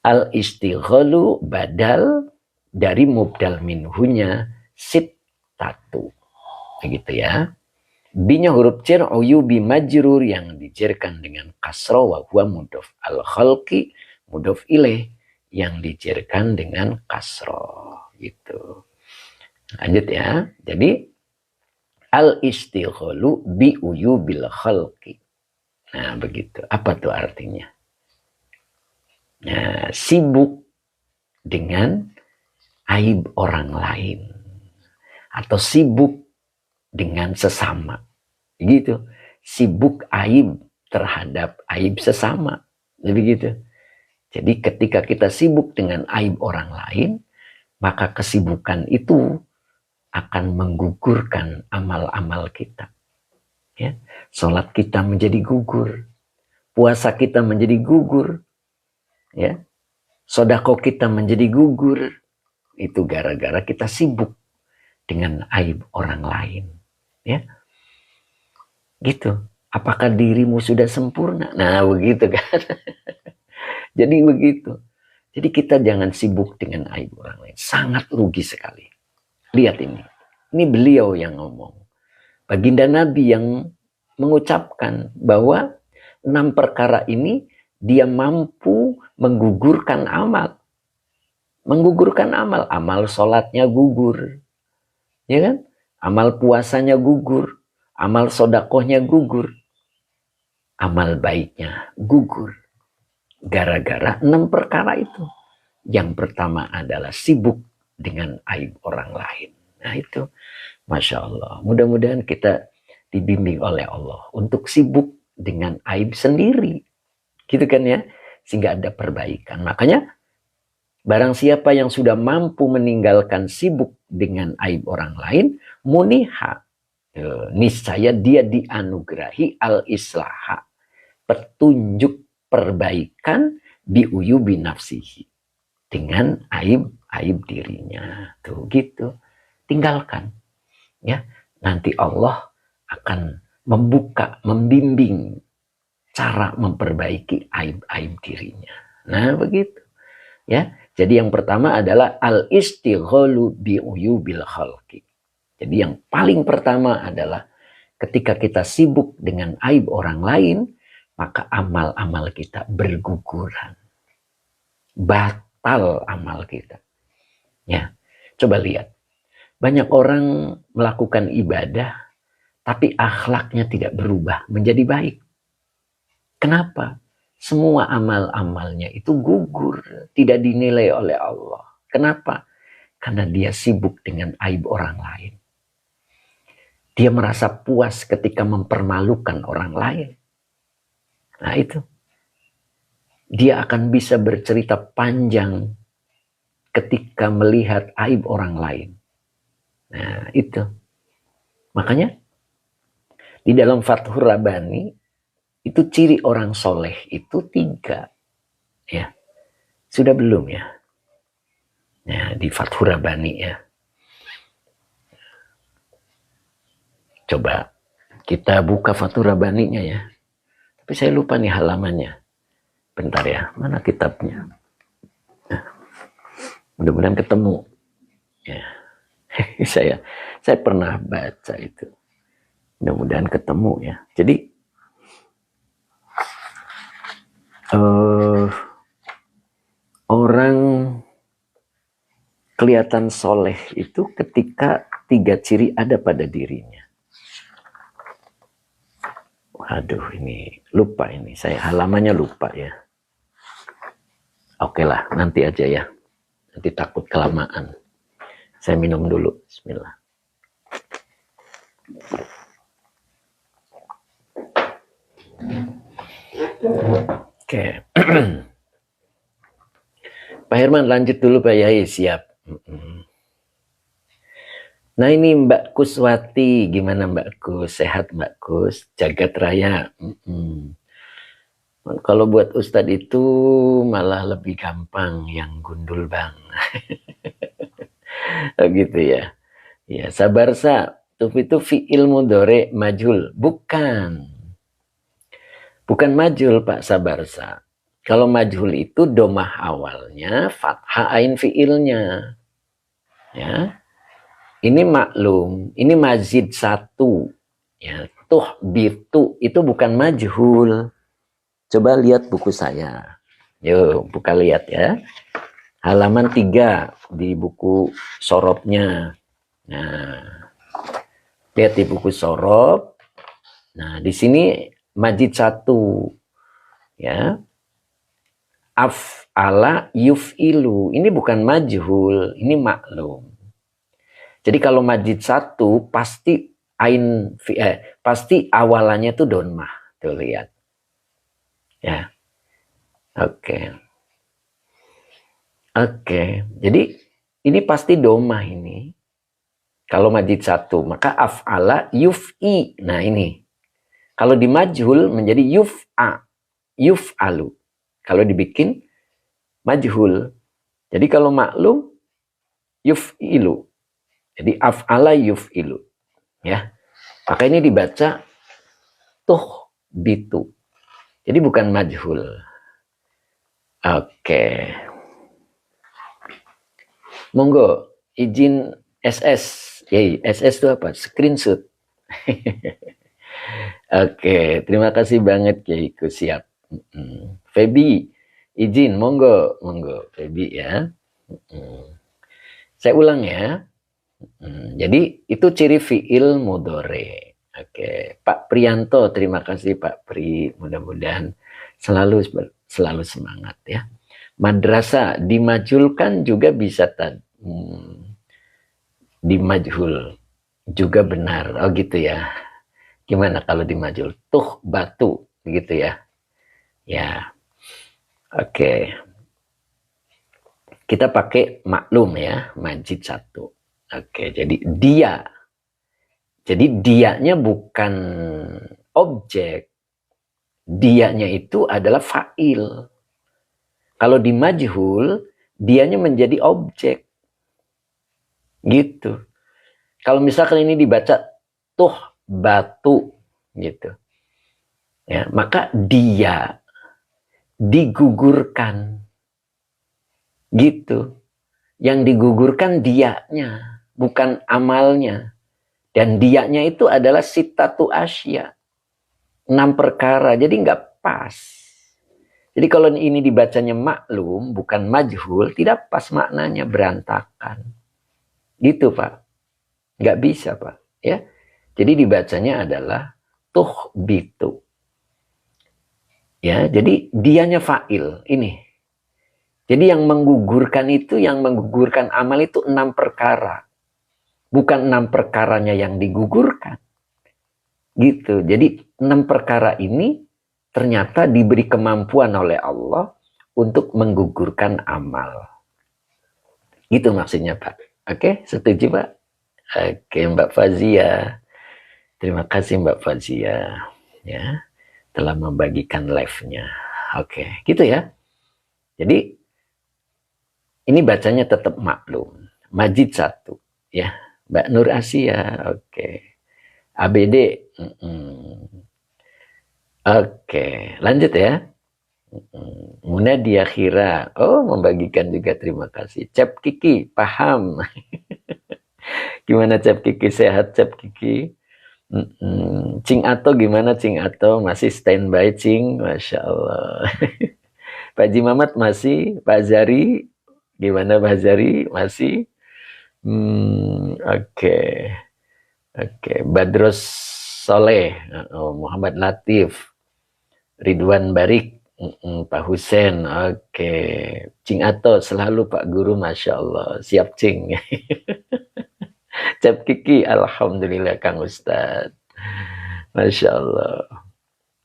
Al-istighalu badal dari mubdal minhunya sittatu. Begitu ya. Binya huruf jar uyubi majrur yang dijerkan dengan kasro wa huwa mudhof al khalqi mudhof ilaih yang dijerkan dengan kasro gitu. Lanjut ya. Jadi al istighalu bi uyubil khalqi. Nah, begitu. Apa tuh artinya? Nah, sibuk dengan aib orang lain atau sibuk dengan sesama. Gitu. Sibuk aib terhadap aib sesama. Begitu. Jadi ketika kita sibuk dengan aib orang lain, maka kesibukan itu akan menggugurkan amal-amal kita. Ya. Salat kita menjadi gugur. Puasa kita menjadi gugur. Ya. Sedekah kita menjadi gugur. Itu gara-gara kita sibuk dengan aib orang lain. Ya. Gitu. Apakah dirimu sudah sempurna? Nah, begitu kan. Jadi begitu. Jadi kita jangan sibuk dengan aib orang lain. Sangat rugi sekali. Lihat ini. Ini beliau yang ngomong. Baginda Nabi yang mengucapkan bahwa 6 perkara ini dia mampu menggugurkan amal. Menggugurkan amal. Amal sholatnya gugur. Ya kan? Amal puasanya gugur. Amal sodakohnya gugur. Amal baiknya gugur. Gara-gara 6 perkara itu. Yang pertama adalah sibuk dengan aib orang lain. Nah itu, Masya Allah. Mudah-mudahan kita dibimbing oleh Allah untuk sibuk dengan aib sendiri. Gitu kan ya. Sehingga ada perbaikan. Makanya barang siapa yang sudah mampu meninggalkan sibuk dengan aib orang lain, muniha. Niscaya dia dianugerahi al-islaha. Petunjuk perbaikan biuyubi nafsihi. Dengan aib dirinya. Tuh gitu. Tinggalkan. Ya. Nanti Allah akan membuka, membimbing cara memperbaiki aib-aib dirinya. Nah, begitu. Ya. Jadi yang pertama adalah al-istighalu biuyubil khalqi. Jadi yang paling pertama adalah ketika kita sibuk dengan aib orang lain, maka amal-amal kita berguguran. Batal amal kita. Ya, coba lihat. Banyak orang melakukan ibadah, tapi akhlaknya tidak berubah menjadi baik. Kenapa? Semua amal-amalnya itu gugur, tidak dinilai oleh Allah. Kenapa? Karena dia sibuk dengan aib orang lain. Dia merasa puas ketika mempermalukan orang lain. Nah itu. Dia akan bisa bercerita panjang ketika melihat aib orang lain. Nah itu. Makanya di dalam Fathur Rabbani itu ciri orang soleh itu 3. Ya. Sudah belum ya? Nah, di Fathur Rabbani ya. Coba kita buka Fathur Rabbaninya ya. Tapi saya lupa nih halamannya. Bentar ya, mana kitabnya? Nah, mudah-mudahan ketemu. Ya. saya pernah baca itu. Mudah-mudahan ketemu ya. Jadi orang kelihatan soleh itu ketika 3 ciri ada pada dirinya. Waduh, ini lupa ini. Saya halamannya lupa ya. Oke lah, nanti aja ya. Nanti takut kelamaan. Saya minum dulu. Bismillah. Oke. Pak Herman lanjut dulu Pak Yai, siap. Nah ini Mbak Kuswati, gimana Mbak Kus? Sehat Mbak Kus? Jagat Raya. Kalau buat Ustadz itu malah lebih gampang yang gundul bang. Oh, gitu ya. Ya, sabarsa. Itu fi'il mudhari majhul. Bukan. Bukan majhul Pak Sabarsa. Kalau majhul itu domah awalnya, fathah ain fi'ilnya. Ya. Ini maklum, ini mazid satu. Ya, tuh bitu itu bukan majhul. Coba lihat buku saya. Yuk, buka lihat ya. Halaman 3 di buku sorobnya. Nah, lihat di buku sorob. Nah, di sini majid satu. Ya. Af'ala yuf'ilu. Ini bukan majhul, ini maklum. Jadi kalau majid satu pasti pasti awalannya itu donmah. Tuh lihat. Ya. Oke. Jadi ini pasti domah ini. Kalau majid satu, maka af'ala yuf'i. Nah ini. Kalau di majhul menjadi yuf'alu. Kalau dibikin majhul. Jadi kalau maklum yuf'ilu. Jadi af'ala yuf'ilu. Ya. Maka ini dibaca tuh bitu. Jadi bukan majhul. Oke. Monggo izin SS. Yey, SS itu apa? Screenshot. Oke, terima kasih banget Kiaiku, siap. Feby, izin, monggo, Feby ya. Saya ulang ya. Jadi itu ciri fi'il mudhari. Oke, Pak Prianto, terima kasih Pak Pri. Mudah-mudahan selalu semangat ya. Madrasah dimajulkan juga bisa dimajhul juga benar. Oh gitu ya. Gimana kalau dimajul? Tuh batu gitu ya. Ya. Oke. Kita pakai maklum ya, majid satu. Oke, jadi dia. Jadi dianya bukan objek. Dianya itu adalah fa'il. Kalau di majhul, dianya menjadi objek. Gitu. Kalau misalkan ini dibaca tuh batu gitu. Ya, maka dia digugurkan. Gitu. Yang digugurkan dianya, bukan amalnya. Dan dianya itu adalah sitatu asya. 6 perkara, jadi nggak pas. Jadi kalau ini dibacanya maklum, bukan majhul, tidak pas maknanya, berantakan. Gitu Pak. Nggak bisa Pak. Ya. Jadi dibacanya adalah tuh bitu. Ya, jadi dianya fa'il. Ini. Jadi yang menggugurkan itu, yang menggugurkan amal itu 6 perkara. Bukan 6 perkaranya yang digugurkan. Gitu. Jadi 6 perkara ini ternyata diberi kemampuan oleh Allah untuk menggugurkan amal. Gitu maksudnya Pak. Oke, setuju Pak? Oke, Mbak Fazia. Terima kasih Mbak Fazia. Ya, telah membagikan live-nya. Oke, gitu ya. Jadi, ini bacanya tetap maklum. Majid satu. Ya, Mbak Nur Asia. Oke. ABD. Oke, lanjut ya. Munadia Khira. Oh, membagikan juga, terima kasih. Cap Kiki, paham. Gimana Cap Kiki, sehat Cap Kiki? Cing Ato gimana Cing Ato? Masih standby Cing, Masya Allah. Pak Haji Mamat masih, Pak Zari, gimana Pak Zari? Masih? Oke. Badros Soleh, Muhammad Latif, Ridwan Barik, Pak Husen, oke. Cing Ato selalu Pak Guru, Masya Allah. Siap Cing. Cap Kiki, Alhamdulillah Kang Ustadz. Masya Allah.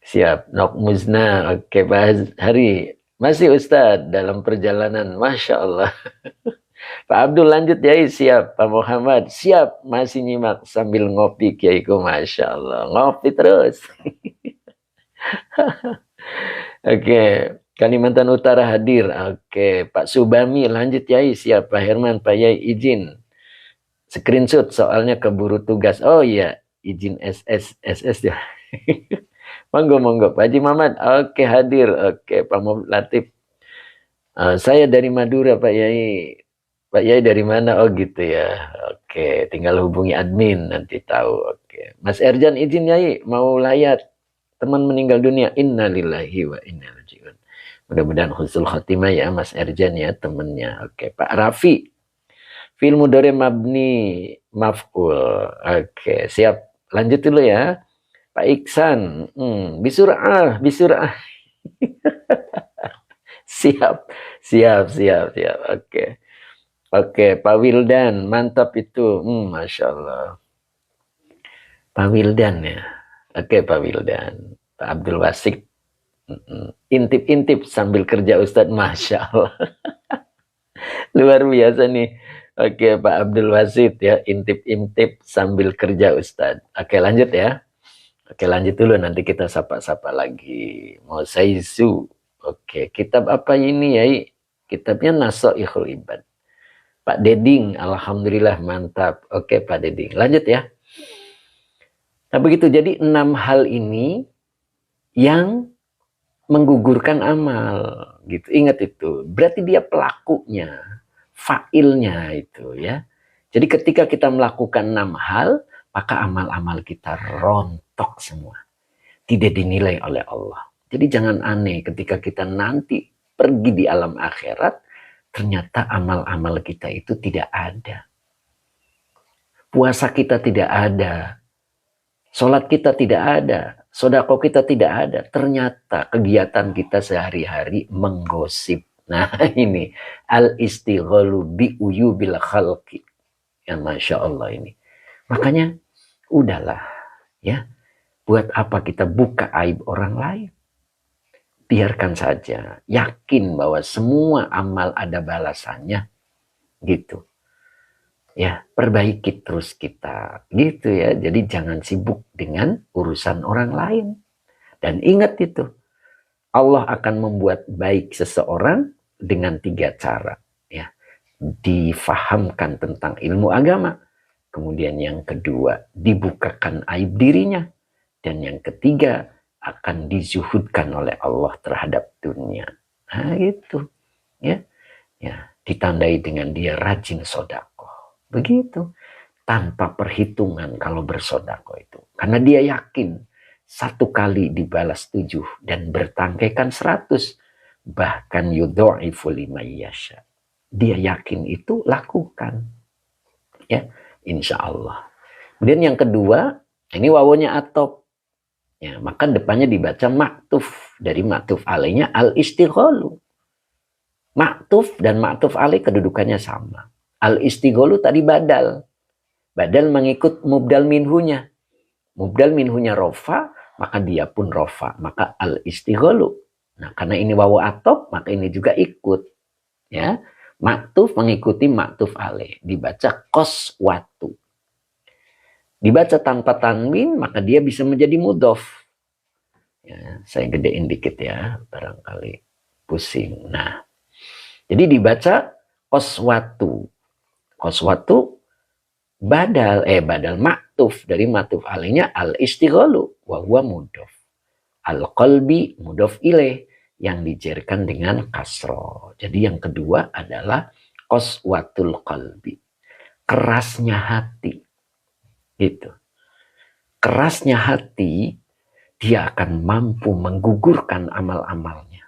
Siap. Nok Muzna, oke Pak Hari. Masih Ustadz dalam perjalanan, Masya Allah. Pak Abdul lanjut ya, siap. Pak Muhammad, siap. Masih nyimak sambil ngopi Kiaiku, Masya Allah. Ngopi terus. Oke, Kalimantan Utara hadir. Oke, Pak Subami lanjut Yai, siap. Pak Herman, Pak Yai izin. Screenshot soalnya keburu tugas. Oh iya, izin SS ya. Monggo Pak Haji Mamat. Oke, hadir. Oke, Pak Muhammad Latif. Saya dari Madura Pak Yai. Pak Yai dari mana? Oh gitu ya. Oke, tinggal hubungi admin nanti tahu. Oke. Mas Erjan izin Yai mau layat. Teman meninggal dunia. Innalillahi wa inna ilaihi raji'un. Mudah-mudahan husnul khotimah ya Mas Erjan ya temennya. Oke, Pak Raffi. Fi'il mudhari mabni maf'ul. Oke, siap. Lanjut dulu ya. Pak Iksan. Bisur'ah. Siap. Oke. Oke, Pak Wildan. Mantap itu. Masya Allah. Pak Wildan ya. Oke, Pak Wildan. Pak Abdul Wasik. Intip-intip sambil kerja Ustadz. Masya Allah. Luar biasa nih. Oke, Pak Abdul Wasid ya. Intip-intip sambil kerja Ustadz. Oke, lanjut ya. Oke, lanjut dulu. Nanti kita sapa-sapa lagi. Mau Saizu. Oke, kitab apa ini ya? Kitabnya Nasoihul Ibad. Pak Deding. Alhamdulillah, mantap. Oke, Pak Deding. Lanjut ya. Nah begitu, jadi 6 hal ini yang menggugurkan amal gitu. Ingat itu, berarti dia pelakunya, fa'ilnya itu ya. Jadi ketika kita melakukan 6 hal, maka amal-amal kita rontok semua. Tidak dinilai oleh Allah. Jadi jangan aneh ketika kita nanti pergi di alam akhirat, ternyata amal-amal kita itu tidak ada. Puasa kita tidak ada. Sholat kita tidak ada, sodako kita tidak ada. Ternyata kegiatan kita sehari-hari menggosip. Nah ini al-istighalu bi'uyubil khalqi. Ya Masya Allah ini. Makanya udahlah ya. Buat apa kita buka aib orang lain? Biarkan saja. Yakin bahwa semua amal ada balasannya. Gitu. Ya, perbaiki terus kita. Gitu ya. Jadi jangan sibuk dengan urusan orang lain. Dan ingat itu. Allah akan membuat baik seseorang dengan 3 cara. Ya. Difahamkan tentang ilmu agama. Kemudian yang kedua, dibukakan aib dirinya. Dan yang ketiga, akan dizuhudkan oleh Allah terhadap dunia. Nah gitu. Ya. Ya, ditandai dengan dia rajin sodako. Begitu. Tanpa perhitungan kalau bersodako itu. Karena dia yakin 1 kali dibalas 7 dan bertangkaikan 100. Bahkan yudha'ifu liman yasha. Dia yakin itu lakukan. Ya, insya Allah. Kemudian yang kedua, ini wawunya atop. Ya, maka depannya dibaca maktuf. Dari maktuf alainya al-istighalu. Maktuf dan maktuf alaih kedudukannya sama. Al-istighalu tadi badal. Badal mengikut mubdal minhunya. Mubdal minhunya rofa, maka dia pun rofa. Maka al-istighalu. Nah, karena ini wawu atop, maka ini juga ikut. Ya, maktuf mengikuti maktuf alaih. Dibaca qaswatu. Dibaca tanpa tanwin, maka dia bisa menjadi mudhof. Ya, saya gedein dikit ya, barangkali pusing. Nah, jadi dibaca qaswatu. Qaswatu badal maktuf dari maktuf alaihnya al-istighalu wa huwa mudhof. Al-qalbi mudhof ilaih yang dijerkan dengan kasroh. Jadi yang kedua adalah qaswatul qalbi. Kerasnya hati. Gitu. Kerasnya hati, dia akan mampu menggugurkan amal-amalnya.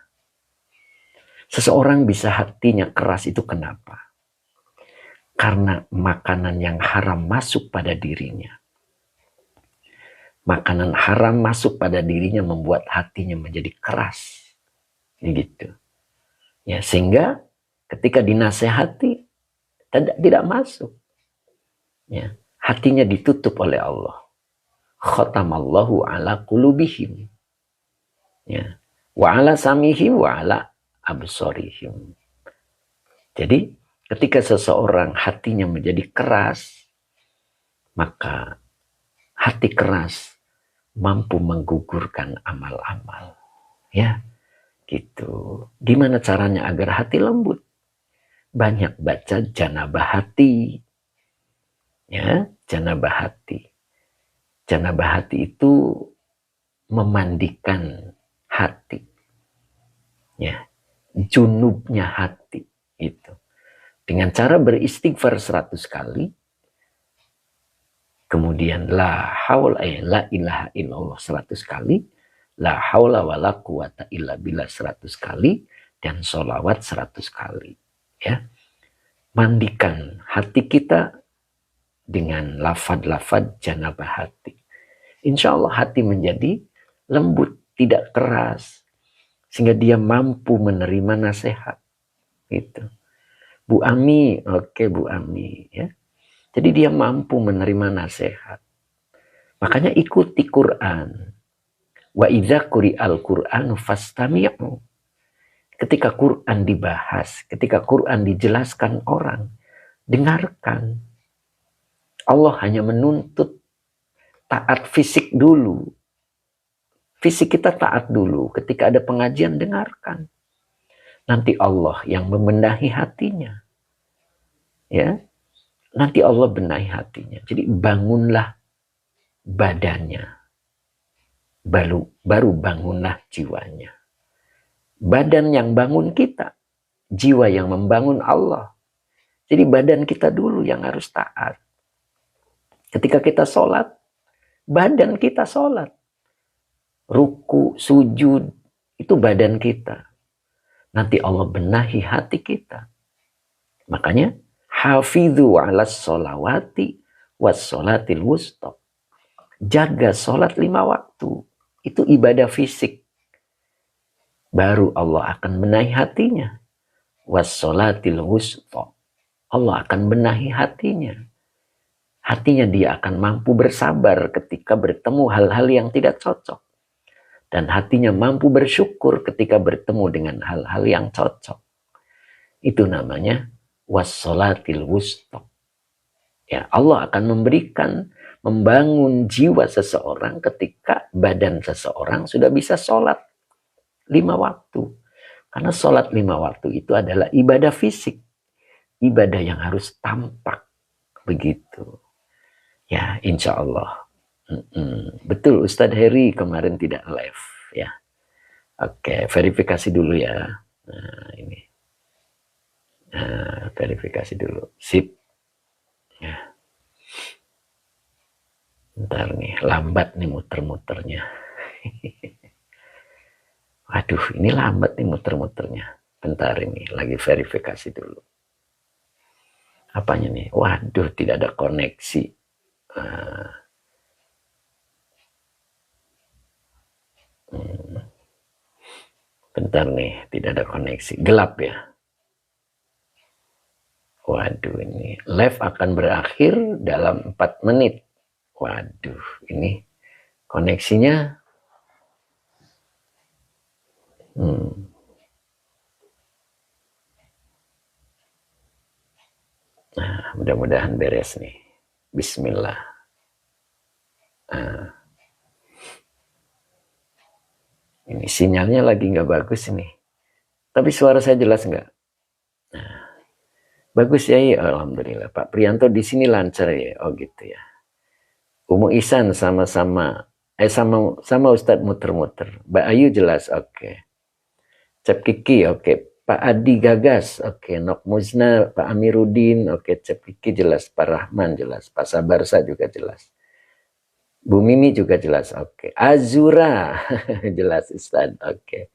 Seseorang bisa hatinya keras itu kenapa? Karena makanan yang haram masuk pada dirinya. Makanan haram masuk pada dirinya membuat hatinya menjadi keras. Gitu. Ya, sehingga ketika dinasehati tidak masuk. Ya, hatinya ditutup oleh Allah. Khatamallahu ala qulubihim. Ya. Wa ala samihim wa ala absorihim. Jadi ketika seseorang hatinya menjadi keras, maka hati keras mampu menggugurkan amal-amal. Ya, gitu. Gimana caranya agar hati lembut? Banyak baca janabah hati. Ya, janabah hati. Janabah hati itu memandikan hati. Ya, junubnya hati itu. Dengan cara beristighfar 100 kali, kemudian la ilaha illallah 100 kali, la haula wala quwata illa billah 100 kali, dan sholawat 100 kali. Ya, mandikan hati kita dengan lafad-lafad janabah hati. Insya Allah hati menjadi lembut, tidak keras, sehingga dia mampu menerima nasihat. Gitu. Bu Ami, oke Bu Ami, ya. Jadi dia mampu menerima nasihat. Makanya ikuti Quran. Wa idza quri'al Qur'anu fastami'u. Ketika Quran dibahas, ketika Quran dijelaskan orang, dengarkan. Allah hanya menuntut taat fisik dulu. Fisik kita taat dulu. Ketika ada pengajian, dengarkan. Nanti Allah yang membenahi hatinya. Ya, nanti Allah benahi hatinya. Jadi bangunlah badannya. Baru bangunlah jiwanya. Badan yang bangun kita. Jiwa yang membangun Allah. Jadi badan kita dulu yang harus taat. Ketika kita sholat, badan kita sholat. Ruku, sujud, itu badan kita. Nanti Allah benahi hati kita. Makanya, hafidhu ala sholawati was sholatil wusta. Jaga sholat 5 waktu. Itu ibadah fisik. Baru Allah akan benahi hatinya. Was sholatil wusta. Allah akan benahi hatinya. Hatinya dia akan mampu bersabar ketika bertemu hal-hal yang tidak cocok. Dan hatinya mampu bersyukur ketika bertemu dengan hal-hal yang cocok. Itu namanya wassolatil wusta. Ya, Allah akan membangun jiwa seseorang ketika badan seseorang sudah bisa sholat 5 waktu. Karena sholat 5 waktu itu adalah ibadah fisik. Ibadah yang harus tampak. Begitu. Ya, insya Allah. Betul, Ustadz Heri kemarin tidak live. Ya. Oke, verifikasi dulu ya. Nah, ini. Nah, verifikasi dulu. Sip. Ya. Bentar nih, lambat nih muter-muternya. Waduh, ini lambat nih muter-muternya. Bentar ini, lagi verifikasi dulu. Apanya nih? Waduh, tidak ada koneksi. Bentar nih, tidak ada koneksi. Gelap ya. Waduh, ini live akan berakhir dalam 4 menit. Waduh, ini koneksinya. Nah, mudah-mudahan beres nih. Bismillah. Ini sinyalnya lagi nggak bagus ini. Tapi suara saya jelas nggak? Nah, bagus ya, alhamdulillah. Pak Prianto di sini lancar ya. Oh gitu ya. Umu Ihsan sama Ustadz muter-muter. Mbak Ayu jelas, oke. Cep Kiki, oke. Pak Adi Gagas, oke. Nok Muzna, Pak Amiruddin, oke. Cep Kiki jelas. Pak Rahman jelas. Pak Sabarsa juga jelas. Bu Mimi juga jelas, oke. Azura, jelas Ustadz, oke.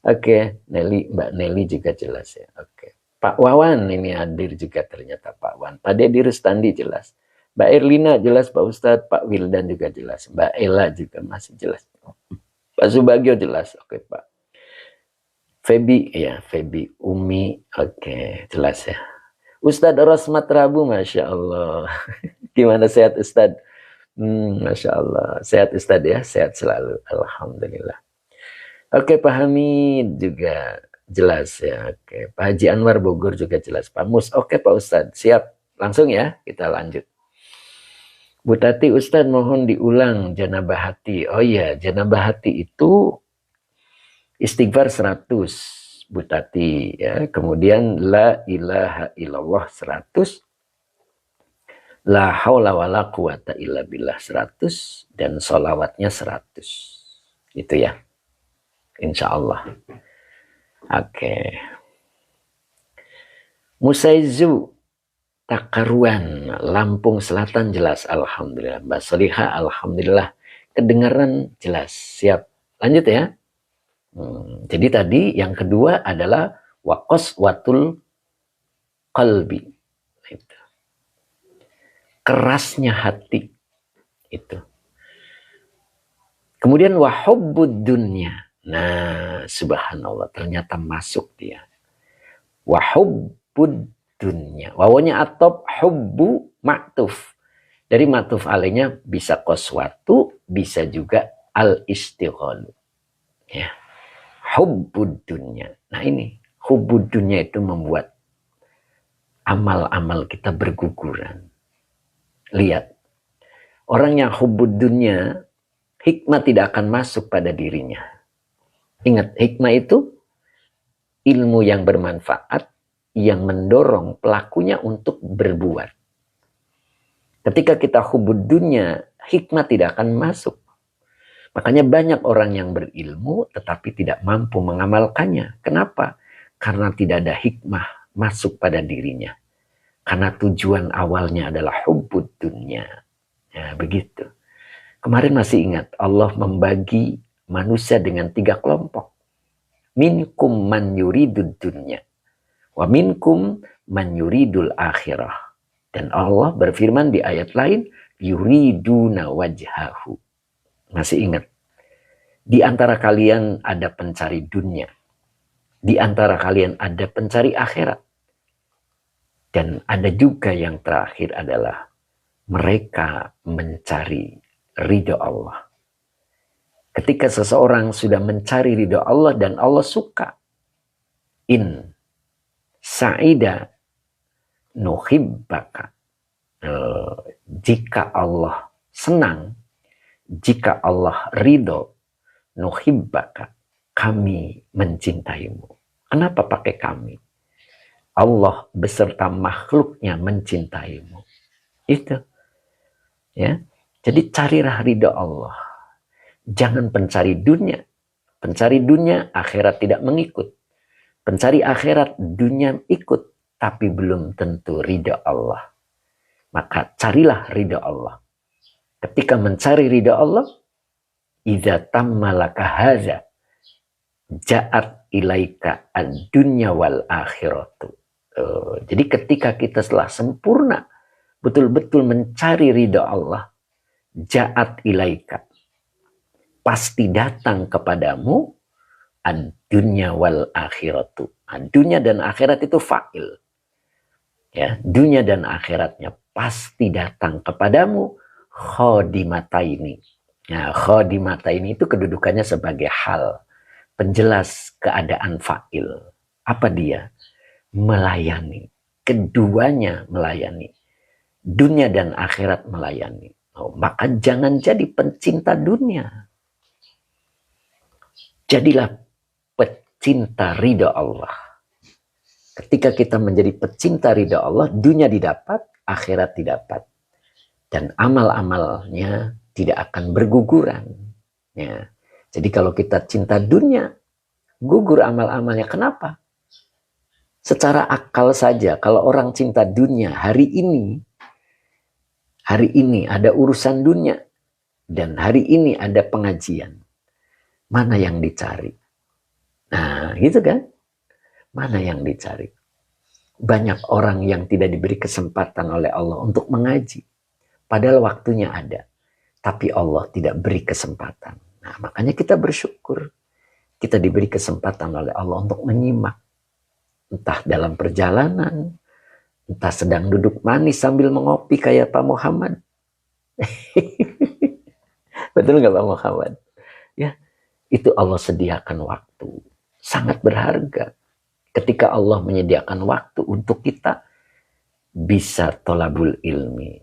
Oke, Mbak Nelly juga jelas ya, oke. Pak Wawan ini hadir juga ternyata Pak Wawan. Pak Dedi Rustandi jelas. Mbak Erlina jelas, Pak Ustadz. Pak Wildan juga jelas. Mbak Ella juga masih jelas. Pak Subagio jelas, oke Pak. Febi, ya, Febi Umi. Oke, jelas ya. Ustadz Rosmat Rabu, Masya Allah. Gimana sehat Ustadz? Masya Allah. Sehat Ustadz ya, sehat selalu. Alhamdulillah. Oke, Pak Hamid juga jelas ya. Oke, Pak Haji Anwar Bogor juga jelas. Pak Mus, oke Pak Ustadz, siap. Langsung ya, kita lanjut. Bu Tati, Ustadz mohon diulang janabah hati. Oh iya, janabah hati itu istighfar 100, Bu Tati ya. Kemudian la ilaha illallah 100, la haula wala quwata illa billah 100, dan sholawatnya 100. Itu ya, insya Allah. Oke. Musaizu Takaruan, Lampung Selatan jelas, alhamdulillah. Mbak Soliha, alhamdulillah. Kedengaran jelas, siap. Lanjut ya. Jadi tadi yang kedua adalah waqaswatul qalbi. Itu. Kerasnya hati. Itu. Kemudian wahubbud dunya. Nah, subhanallah, ternyata masuk dia. Wahubbud dunya. Wawanya atop, hubbu ma'tuf. Dari ma'tuf alainya bisa qaswatu, bisa juga al-istighalu. Ya. Hubbud dunya. Nah ini, hubbud dunya itu membuat amal-amal kita berguguran. Lihat, orang yang hubbud dunya, hikmah tidak akan masuk pada dirinya. Ingat, hikmah itu ilmu yang bermanfaat, yang mendorong pelakunya untuk berbuat. Ketika kita hubbud dunya, hikmah tidak akan masuk. Makanya banyak orang yang berilmu tetapi tidak mampu mengamalkannya. Kenapa? Karena tidak ada hikmah masuk pada dirinya. Karena tujuan awalnya adalah hubbud dunya. Ya, begitu. Kemarin masih ingat Allah membagi manusia dengan 3 kelompok. Minkum man yuridud dunya. Wa minkum man yuridul akhirah. Dan Allah berfirman di ayat lain, yuriduna wajhahu. Masih ingat? Di antara kalian ada pencari dunia. Di antara kalian ada pencari akhirat. Dan ada juga yang terakhir adalah mereka mencari ridho Allah. Ketika seseorang sudah mencari ridho Allah dan Allah suka. In sa'ida nuhibbaka. Jika Allah senang, jika Allah ridho, nuhibbaka, kami mencintaimu. Kenapa pakai kami? Allah beserta makhluknya mencintaimu. Itu. Ya. Jadi carilah ridho Allah. Jangan pencari dunia. Pencari dunia, akhirat tidak mengikut. Pencari akhirat, dunia ikut. Tapi belum tentu ridho Allah. Maka carilah ridho Allah. Ketika mencari ridho Allah, idza tammalaka hadza ja'at ilaika ad-dunya wal akhiratu. Jadi ketika kita telah sempurna betul-betul mencari ridho Allah, ja'at ilaika, pasti datang kepadamu ad-dunya wal akhiratu. Dunia dan akhirat itu fa'il. Ya, dunia dan akhiratnya pasti datang kepadamu khadimataini. Nah, khadimataini itu kedudukannya sebagai hal, penjelas keadaan fa'il. Apa dia? Melayani. Keduanya melayani. Dunia dan akhirat melayani. Maka jangan jadi pencinta dunia. Jadilah pecinta ridho Allah. Ketika kita menjadi pecinta ridho Allah, dunia didapat, akhirat didapat. Dan amal-amalnya tidak akan berguguran. Ya. Jadi kalau kita cinta dunia, gugur amal-amalnya. Kenapa? Secara akal saja, kalau orang cinta dunia, hari ini ada urusan dunia, dan hari ini ada pengajian. Mana yang dicari? Nah, gitu kan? Mana yang dicari? Banyak orang yang tidak diberi kesempatan oleh Allah untuk mengaji. Padahal waktunya ada. Tapi Allah tidak beri kesempatan. Nah, makanya kita bersyukur. kita diberi kesempatan oleh Allah untuk menyimak. Entah dalam perjalanan, entah sedang duduk manis sambil mengopi kayak Pak Muhammad. Betul nggak Pak Muhammad? Ya, itu Allah sediakan waktu. Sangat berharga. Ketika Allah menyediakan waktu untuk kita bisa tolabul ilmi.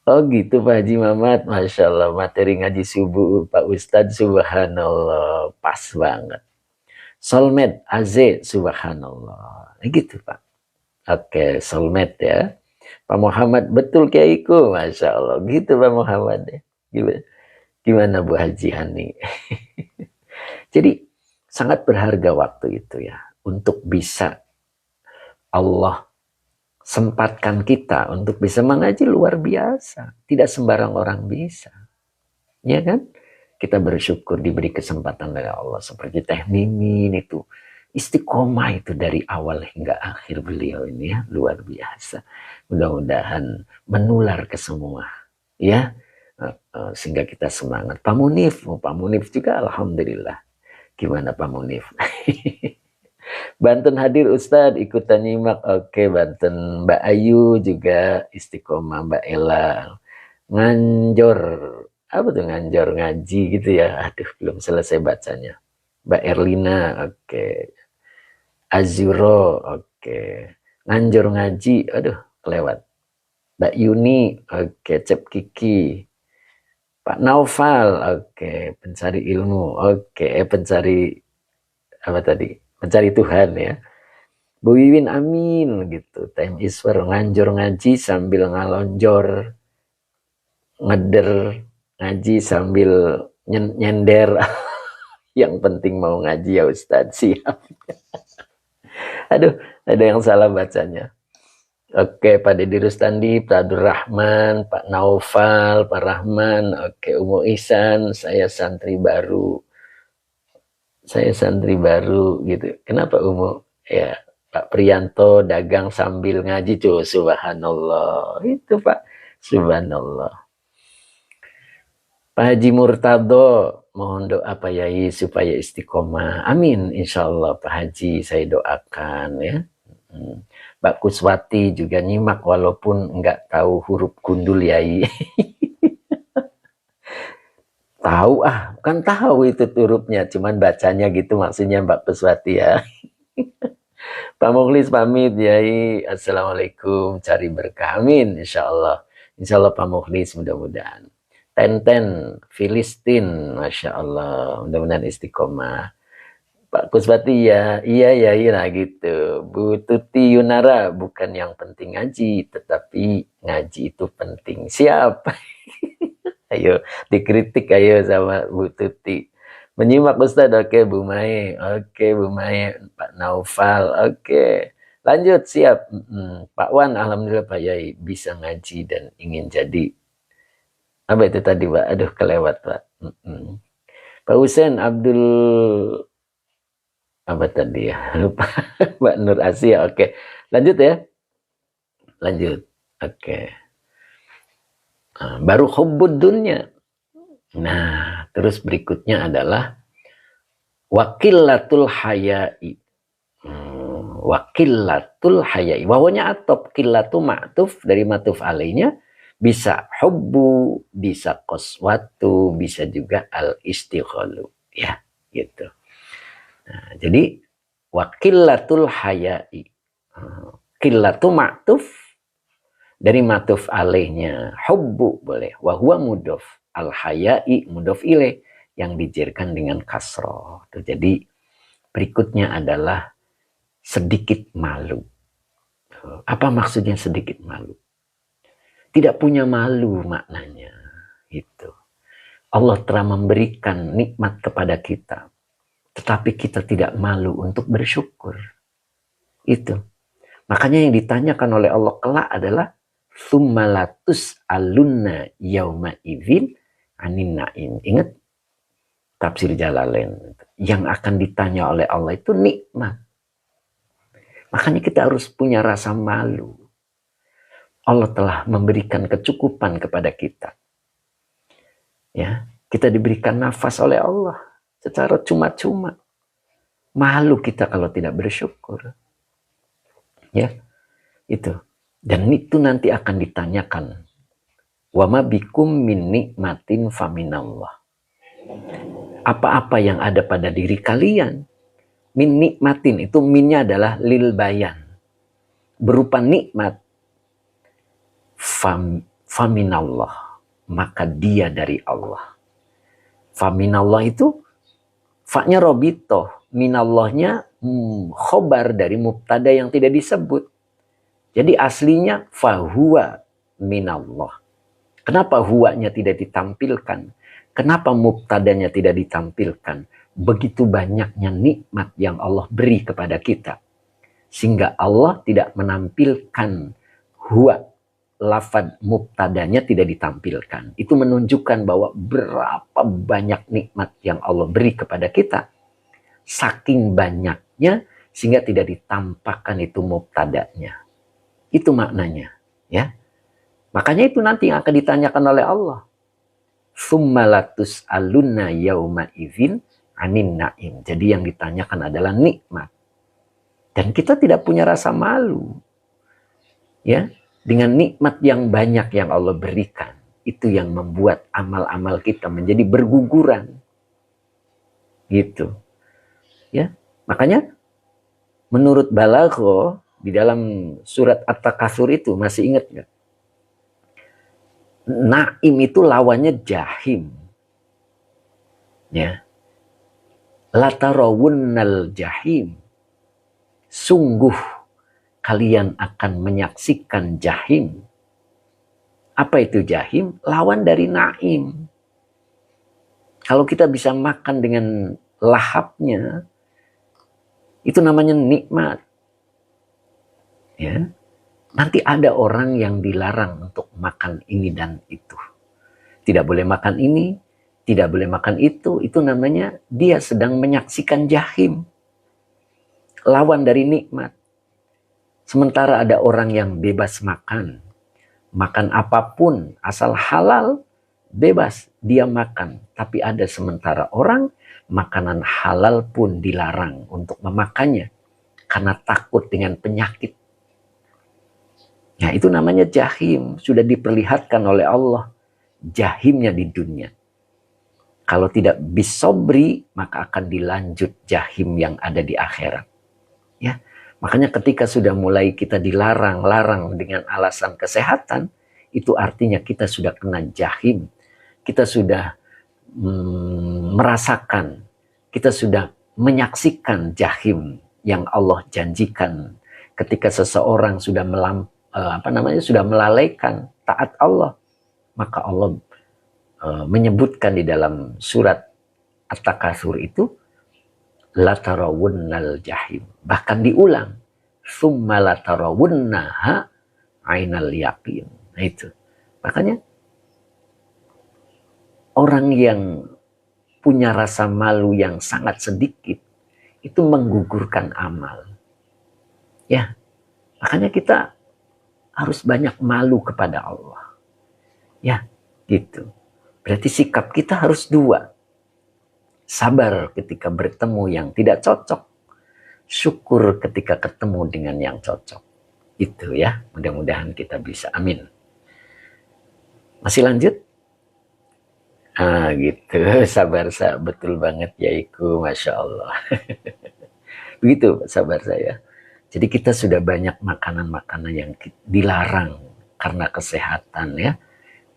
Oh gitu Pak Haji Mamat, Masya Allah, materi ngaji subuh Pak Ustadz, subhanallah, pas banget. Soulmate, AZ, subhanallah. Gitu Pak. Oke, soulmate ya. Pak Muhammad, betul Kiaiku, Masya Allah. Gitu Pak Muhammad ya. Gimana Bu Haji Hani? Jadi sangat berharga waktu itu ya. Untuk bisa Allah sempatkan kita untuk bisa mengaji luar biasa. Tidak sembarang orang bisa. Ya kan? Kita bersyukur diberi kesempatan dari Allah. Seperti Teh Mimin itu. Istiqomah itu dari awal hingga akhir beliau ini ya. Luar biasa. Mudah-mudahan menular ke semua. Ya. Sehingga kita semangat. Pak Munif juga alhamdulillah. Gimana Pak Munif? Banten hadir Ustadz, ikutan nyimak. Oke, Banten. Mbak Ayu juga istiqomah, Mbak Ella. Nganjor. Apa tuh nganjor? Ngaji gitu ya. Aduh, belum selesai bacanya. Mbak Erlina, oke. Azuro, oke. Nganjor ngaji, aduh, kelewat. Mbak Yuni, oke. Cep Kiki. Pak Naufal, oke. Pencari ilmu, oke. Pencari, apa tadi? Mencari Tuhan ya. Bu Wiwin amin gitu. Time Iswar nganjor ngaji sambil ngalonjor. Ngeder ngaji sambil nyender. Yang penting mau ngaji ya Ustadz, siap. Aduh, ada yang salah bacanya. Oke, Pak Deddy Rustandi, Pak Abdul Rahman, Pak Naufal, Pak Rahman, oke, Umu Ihsan, saya santri baru gitu. Kenapa Umu? Ya, Pak Priyanto dagang sambil ngaji tuh, subhanallah. Itu Pak, subhanallah. Pak Haji Murtado, mohon doa Pak Yai supaya istiqomah. Amin, insya Allah Pak Haji, saya doakan ya. Mbak Kuswati juga nyimak walaupun nggak tahu huruf gundul Yai. Tahu kan tahu itu hurufnya, cuman bacanya gitu maksudnya Mbak Kuswati ya. Pak Mukhlis pamit Yai. Assalamualaikum, cari berkah. Amin, insya Allah. Insya Allah Pak Mukhlis mudah-mudahan. Tenten, Filistin, Masya Allah. Mudah-mudahan istiqomah. Pak Kuswati ya, iya, nah gitu. Bu Tuti Yunara, bukan yang penting ngaji, tetapi ngaji itu penting. Siap. Ayo, dikritik ayo sama Bu Tuti. Menyimak Ustadz, oke Bu Mae, Pak Naufal, oke. Lanjut, siap. Pak Wan, alhamdulillah Pak Yai bisa ngaji dan ingin jadi. Apa itu tadi Pak? Aduh kelewat Pak. Pak Husain Abdul, apa tadi ya? Lupa. Pak Nur Asia, oke. Lanjut ya. Lanjut, oke. Baru hubbud dunya. Nah, terus berikutnya adalah wakilatul hayai. Wakilatul hayai. Wawanya atop, kilatu ma'tuf dari ma'tuf alainya. Bisa hubbu, bisa qaswatu, bisa juga al-istighalu. Ya, gitu. Nah, jadi wakilatul hayai. Kilatu ma'tuf dari ma'tuf alaihnya. Hubbu boleh. Wahuwa mudhof. Al-hayai mudhof ilaih yang dijerkan dengan kasroh. Jadi berikutnya adalah sedikit malu. Apa maksudnya sedikit malu? Tidak punya malu maknanya. Gitu. Allah telah memberikan nikmat kepada kita. Tetapi kita tidak malu untuk bersyukur. Itu. Makanya yang ditanyakan oleh Allah kelak adalah Tsumalatus alunna yauma idzin anin naim. Ingat tafsir Jalalain. Yang akan ditanya oleh Allah itu nikmat. Makanya kita harus punya rasa malu. Allah telah memberikan kecukupan kepada kita. Ya, kita diberikan nafas oleh Allah. secara cuma-cuma. Malu kita kalau tidak bersyukur. Ya, itu. Dan itu nanti akan ditanyakan. Wa ma bikum min nikmatin faminallah. Apa-apa yang ada pada diri kalian, min nikmatin, itu minnya adalah lil bayan, berupa nikmat, faminallah, maka dia dari Allah. Faminallah itu fa-nya robitoh, minallahnya khobar dari mubtada yang tidak disebut. Jadi aslinya fahuwa minallah. Kenapa huwanya tidak ditampilkan? Kenapa mubtadanya tidak ditampilkan? Begitu banyaknya nikmat yang Allah beri kepada kita. Sehingga Allah tidak menampilkan huwa, lafad mubtadanya tidak ditampilkan. Itu menunjukkan bahwa berapa banyak nikmat yang Allah beri kepada kita. Saking banyaknya sehingga tidak ditampakkan itu mubtadanya. Itu maknanya, ya. Makanya itu nanti yang akan ditanyakan oleh Allah. Tsumma latus'alunna yauma idzin 'anin na'im. Jadi yang ditanyakan adalah nikmat. Dan kita tidak punya rasa malu. Ya, dengan nikmat yang banyak yang Allah berikan, itu yang membuat amal-amal kita menjadi berguguran. Gitu. Ya, makanya menurut Balaghah di dalam surat At-Takatsur itu, masih ingat nggak? Naim itu lawannya jahim. Ya. Latarawunnal jahim. Sungguh kalian akan menyaksikan jahim. Apa itu jahim? Lawan dari naim. Kalau kita bisa makan dengan lahapnya, itu namanya nikmat. Ya. Nanti ada orang yang dilarang untuk makan ini dan itu. Tidak boleh makan ini, tidak boleh makan itu. Itu namanya dia sedang menyaksikan jahim. Lawan dari nikmat. Sementara ada orang yang bebas makan. Makan apapun, asal halal, bebas dia makan. Tapi ada sementara orang, makanan halal pun dilarang untuk memakannya. Karena takut dengan penyakit. Ya, itu namanya jahim. Sudah diperlihatkan oleh Allah. Jahimnya di dunia. Kalau tidak bisobri, maka akan dilanjut jahim yang ada di akhirat. Ya, makanya ketika sudah mulai kita dilarang-larang dengan alasan kesehatan, itu artinya kita sudah kena jahim. Kita sudah merasakan, kita sudah menyaksikan jahim yang Allah janjikan ketika seseorang sudah sudah melalaikan taat Allah, maka Allah menyebutkan di dalam surat At-Takatsur itu latarawunnal jahim, bahkan diulang summa latarawunnaha ainal yaqin. Nah itu makanya orang yang punya rasa malu yang sangat sedikit itu menggugurkan amal. Ya, makanya kita harus banyak malu kepada Allah. Ya, gitu. Berarti sikap kita harus dua. Sabar ketika bertemu yang tidak cocok. Syukur ketika ketemu dengan yang cocok. Itu ya, mudah-mudahan kita bisa. Amin. Masih lanjut? Gitu. Sabar saya. Betul banget ya Iku. Masya Allah. Begitu sabar saya. Jadi kita sudah banyak makanan-makanan yang dilarang karena kesehatan ya.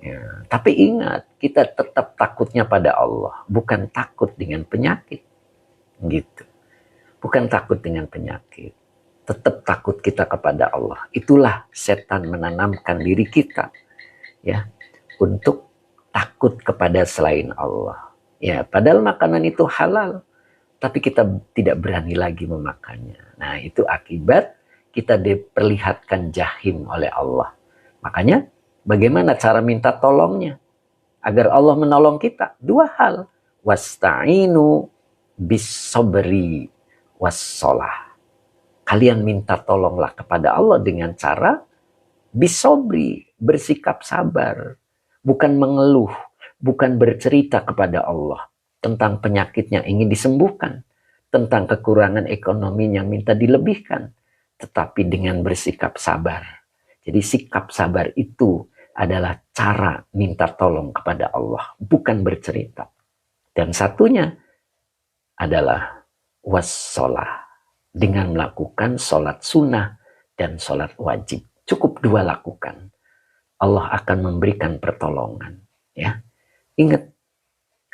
Ya. Tapi ingat, kita tetap takutnya pada Allah, bukan takut dengan penyakit. Gitu. Bukan takut dengan penyakit. Tetap takut kita kepada Allah. Itulah setan menanamkan diri kita ya untuk takut kepada selain Allah. Ya, padahal makanan itu halal. Tapi kita tidak berani lagi memakannya. Nah, itu akibat kita diperlihatkan jahim oleh Allah. Makanya, bagaimana cara minta tolongnya? Agar Allah menolong kita. Dua hal. Wasta'inu bis-sabri was-sholah. Kalian minta tolonglah kepada Allah dengan cara bis-sabri, bersikap sabar. Bukan mengeluh, bukan bercerita kepada Allah. tentang penyakitnya ingin disembuhkan, tentang kekurangan ekonominya minta dilebihkan, tetapi dengan bersikap sabar. Jadi sikap sabar itu adalah cara minta tolong kepada Allah, bukan bercerita. Dan satunya adalah wassalah, dengan melakukan sholat sunnah dan sholat wajib. Cukup 2 lakukan. Allah akan memberikan pertolongan. Ya, ingat,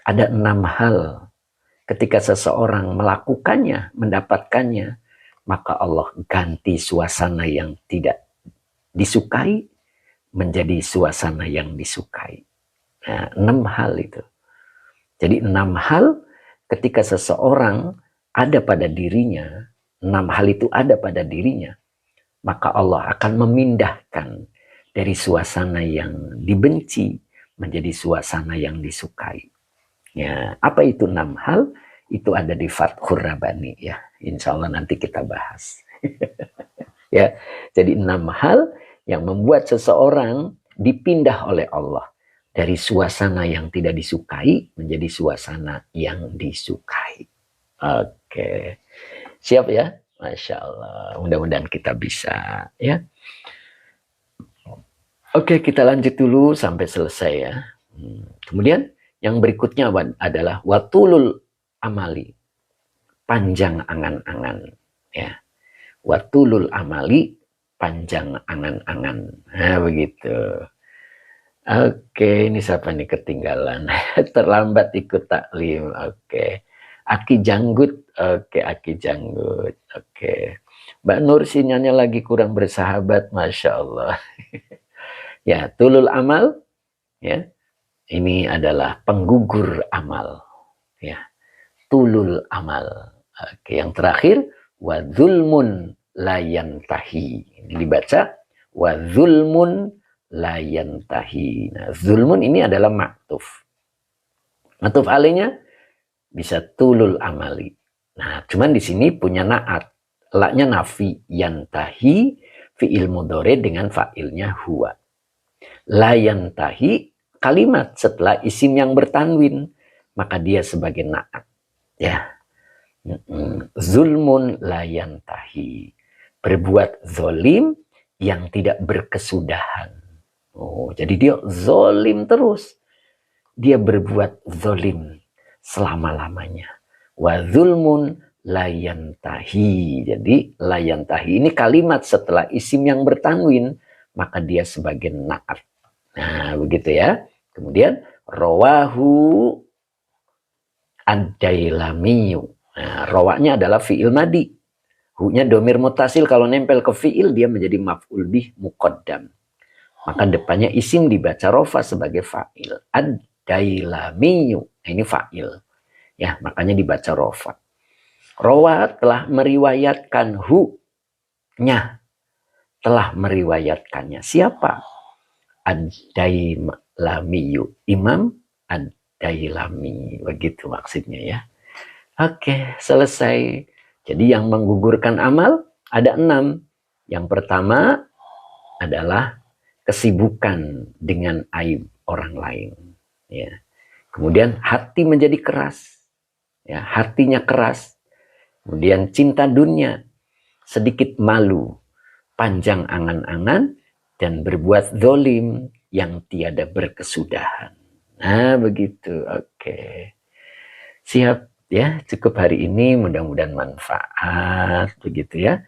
ada 6 hal. Ketika seseorang melakukannya, mendapatkannya, maka Allah ganti suasana yang tidak disukai menjadi suasana yang disukai. Nah, 6 hal itu. Jadi 6 hal ketika seseorang ada pada dirinya, 6 hal itu ada pada dirinya, maka Allah akan memindahkan dari suasana yang dibenci menjadi suasana yang disukai. Ya, apa itu 6 hal? Itu ada di Fathur Rabbani ya. Insya Allah nanti kita bahas. Ya, jadi 6 hal yang membuat seseorang dipindah oleh Allah dari suasana yang tidak disukai menjadi suasana yang disukai. Oke, siap ya? Masya Allah, mudah-mudahan kita bisa ya. Oke, kita lanjut dulu sampai selesai ya. Kemudian yang berikutnya adalah watulul amali, panjang angan-angan ya. Watulul amali, panjang angan-angan. Nah, begitu. Oke, ini siapa nih ketinggalan? Terlambat ikut taklim. Oke. Aki Janggut. Oke, Aki Janggut. Oke. Mbak Nur sinyalnya lagi kurang bersahabat, Masya Allah. Ya, tulul amal. Ya. Ini adalah penggugur amal. Ya. Tulul amal. Oke, yang terakhir wa zulmun la yantahi. Ini dibaca wa zulmun la yantahi. Nah, zulmun ini adalah maktuf. Maktuf alainya bisa tulul amali. Nah, cuman di sini punya naat. Laknya nafi, yantahi fi'il mudhari dengan fa'ilnya huwa. La yantahi kalimat setelah isim yang bertanwin, maka dia sebagai naat. Ya. Zulmun la yantahi. Berbuat zolim yang tidak berkesudahan. Oh, jadi dia zolim terus. Dia berbuat zolim selama-lamanya. Wa zulmun la yantahi. Jadi la yantahi ini kalimat setelah isim yang bertanwin, maka dia sebagai naat. Nah, begitu ya. Kemudian rawahu ad-dailamiyu. Nah, rawaknya adalah fi'il madi. Hu-nya domir mutasil, kalau nempel ke fi'il dia menjadi maf'ul bih muqaddam. Maka depannya isim dibaca rofa sebagai fa'il. Ad-dailamiyu. Ini fa'il. Ya, makanya dibaca rofa. Rawa telah meriwayatkan hu-nya. Telah meriwayatkannya. Siapa? Ad-dailamiyu. Imam Ad-dailami. Begitu maksudnya ya. Oke, selesai. Jadi yang menggugurkan amal ada 6. Yang pertama adalah kesibukan dengan aib orang lain. Ya. Kemudian hati menjadi keras. Ya, hatinya keras. Kemudian cinta dunia, sedikit malu, panjang angan-angan, dan berbuat zolim yang tiada berkesudahan. Nah, begitu. Oke. Siap ya, cukup hari ini, mudah-mudahan manfaat begitu ya.